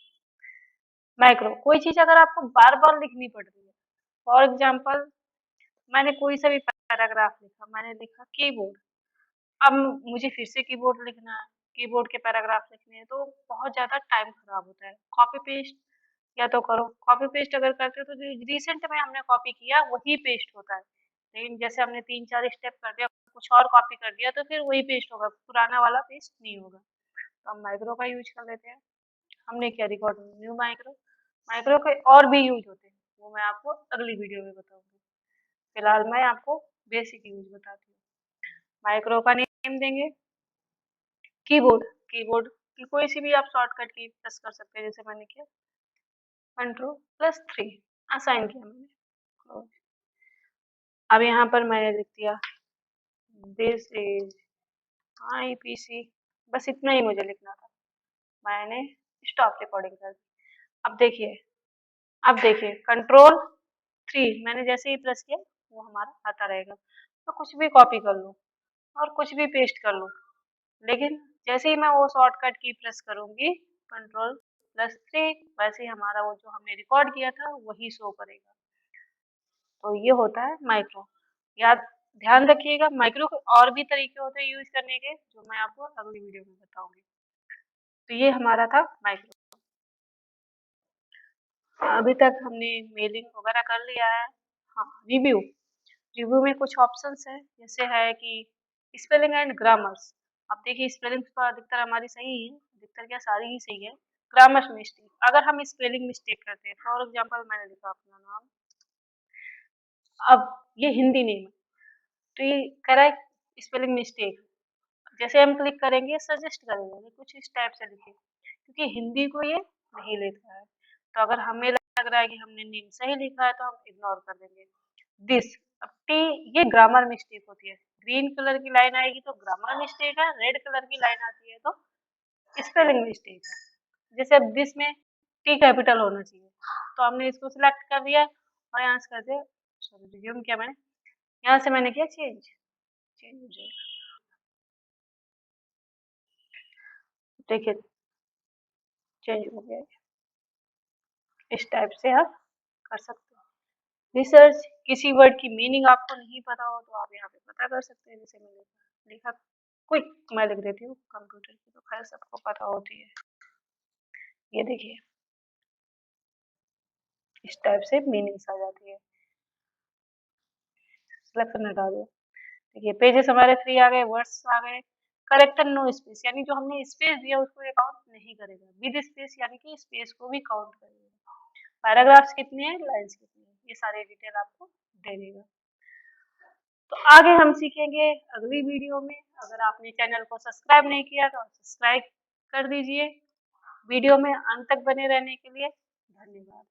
माइक्रो, कोई चीज अगर आपको बार बार लिखनी पड़ रही है, फॉर एग्जाम्पल मैंने कोई सा भी पैराग्राफ लिखा, मैंने लिखा कीबोर्ड, अब मुझे फिर से कीबोर्ड लिखना है, कीबोर्ड के पैराग्राफ लिखने हैं तो बहुत ज्यादा टाइम खराब होता है। कॉपी पेस्ट या तो करो, कॉपी पेस्ट अगर करते हो तो जो रिसेंट में हमने कॉपी किया वही पेस्ट होता है। लेकिन जैसे हमने 3-4 स्टेप कर दिया, कुछ और कॉपी कर दिया तो फिर वही पेस्ट होगा, पुराना वाला पेस्ट नहीं होगा। तो हम माइक्रो का यूज कर लेते हैं। हमने क्या रिकॉर्ड, न्यू माइक्रो। माइक्रो के और भी यूज होते हैं, वो मैं आपको अगली वीडियो में बताऊंगी। फिलहाल मैं आपको बेसिक यूज बताती हूँ। माइक्रो का नेम देंगे। कीबोर्ड, कीबोर्ड की कोई सी भी आप शॉर्टकट की प्रेस कर सकते हैं, जैसे मैंने किया Ctrl+3 असाइन किया मैंने। अब यहाँ पर मैंने लिख दिया दिस इज माई पीसी, बस इतना ही मुझे लिखना था। मैंने स्टॉप रिकॉर्डिंग कर दी। अब देखिए कंट्रोल 3 मैंने जैसे ही प्रेस किया वो हमारा आता रहेगा। तो कुछ भी कॉपी कर लो और कुछ भी पेस्ट कर लो, लेकिन जैसे ही मैं वो शॉर्टकट की प्रेस करूंगी कंट्रोल+3 वैसे ही हमारा वो जो हमने रिकॉर्ड किया था वही शो करेगा। तो ये होता है माइक्रो। याद ध्यान रखिएगा, माइक्रो के और भी तरीके होते हैं यूज करने के जो मैं आपको अगली वीडियो में बताऊंगी। तो ये हमारा था माइक्रो। अभी तक हमने मेलिंग वगैरह कर लिया है। हाँ, रिव्यू रिव्यू में कुछ ऑप्शंस है, जैसे है कि स्पेलिंग एंड ग्रामर्स। अब देखिए स्पेलिंग तो अधिकतर हमारी सही है, अधिकतर क्या सारी ही सही है। ग्रामर मिस्टेक, अगर हम स्पेलिंग मिस्टेक करते हैं, फॉर एग्जांपल मैंने लिखा अपना नाम, अब ये हिंदी नेम है तो ये करेक्ट स्पेलिंग मिस्टेक, जैसे हम क्लिक करेंगे सजेस्ट करेंगे कि कुछ इस टाइप से लिखे, क्योंकि हिंदी को ये नहीं लिखा है। तो अगर हमें लग रहा है कि हमने नेम सही लिखा है तो हम इग्नोर कर देंगे। दिस, अब टी ये ग्रामर मिस्टेक होती है। ग्रीन कलर की लाइन आएगी तो ग्रामर मिस्टेक है, रेड कलर की लाइन आती है तो स्पेलिंग मिस्टेक है। जैसे अब दिस में टी कैपिटल होना चाहिए, तो हमने इसको सिलेक्ट कर दिया और यहाँ से कर दिया, सॉरी रिज्यूम किया मैंने, यहाँ से मैंने किया चेंज, चेंज हो जाएगा। देखिए चेंज हो गया, इस टाइप से आप कर सकते हैं। रिसर्च, किसी वर्ड की मीनिंग आपको नहीं पता हो तो आप यहाँ पे पता कर सकते हैं। जैसे मैंने लिखा क्विक, मैं लिख देती हूँ, कंप्यूटर की तो खैर सबको पता होती है। ये देखिए इस टाइप से मीनिंग्स आ जाती है। सिलेक्शन हटा दो, देखिए पेजेस हमारे 3 आ गए, वर्ड्स आ गए। करेक्टर नो स्पेस, यानी जो हमने स्पेस दिया उसको ये काउंट नहीं करेगा। विद स्पेस यानी कि स्पेस को भी काउंट करेगा। पैराग्राफ्स कितने हैं, लाइंस कितनी है, ये सारी डिटेल आपको दे देगा। तो आगे हम सीखेंगे अगली वीडियो में। अगर आपने चैनल को सब्सक्राइब नहीं किया तो सब्सक्राइब कर दीजिए। वीडियो में अंत तक बने रहने के लिए धन्यवाद।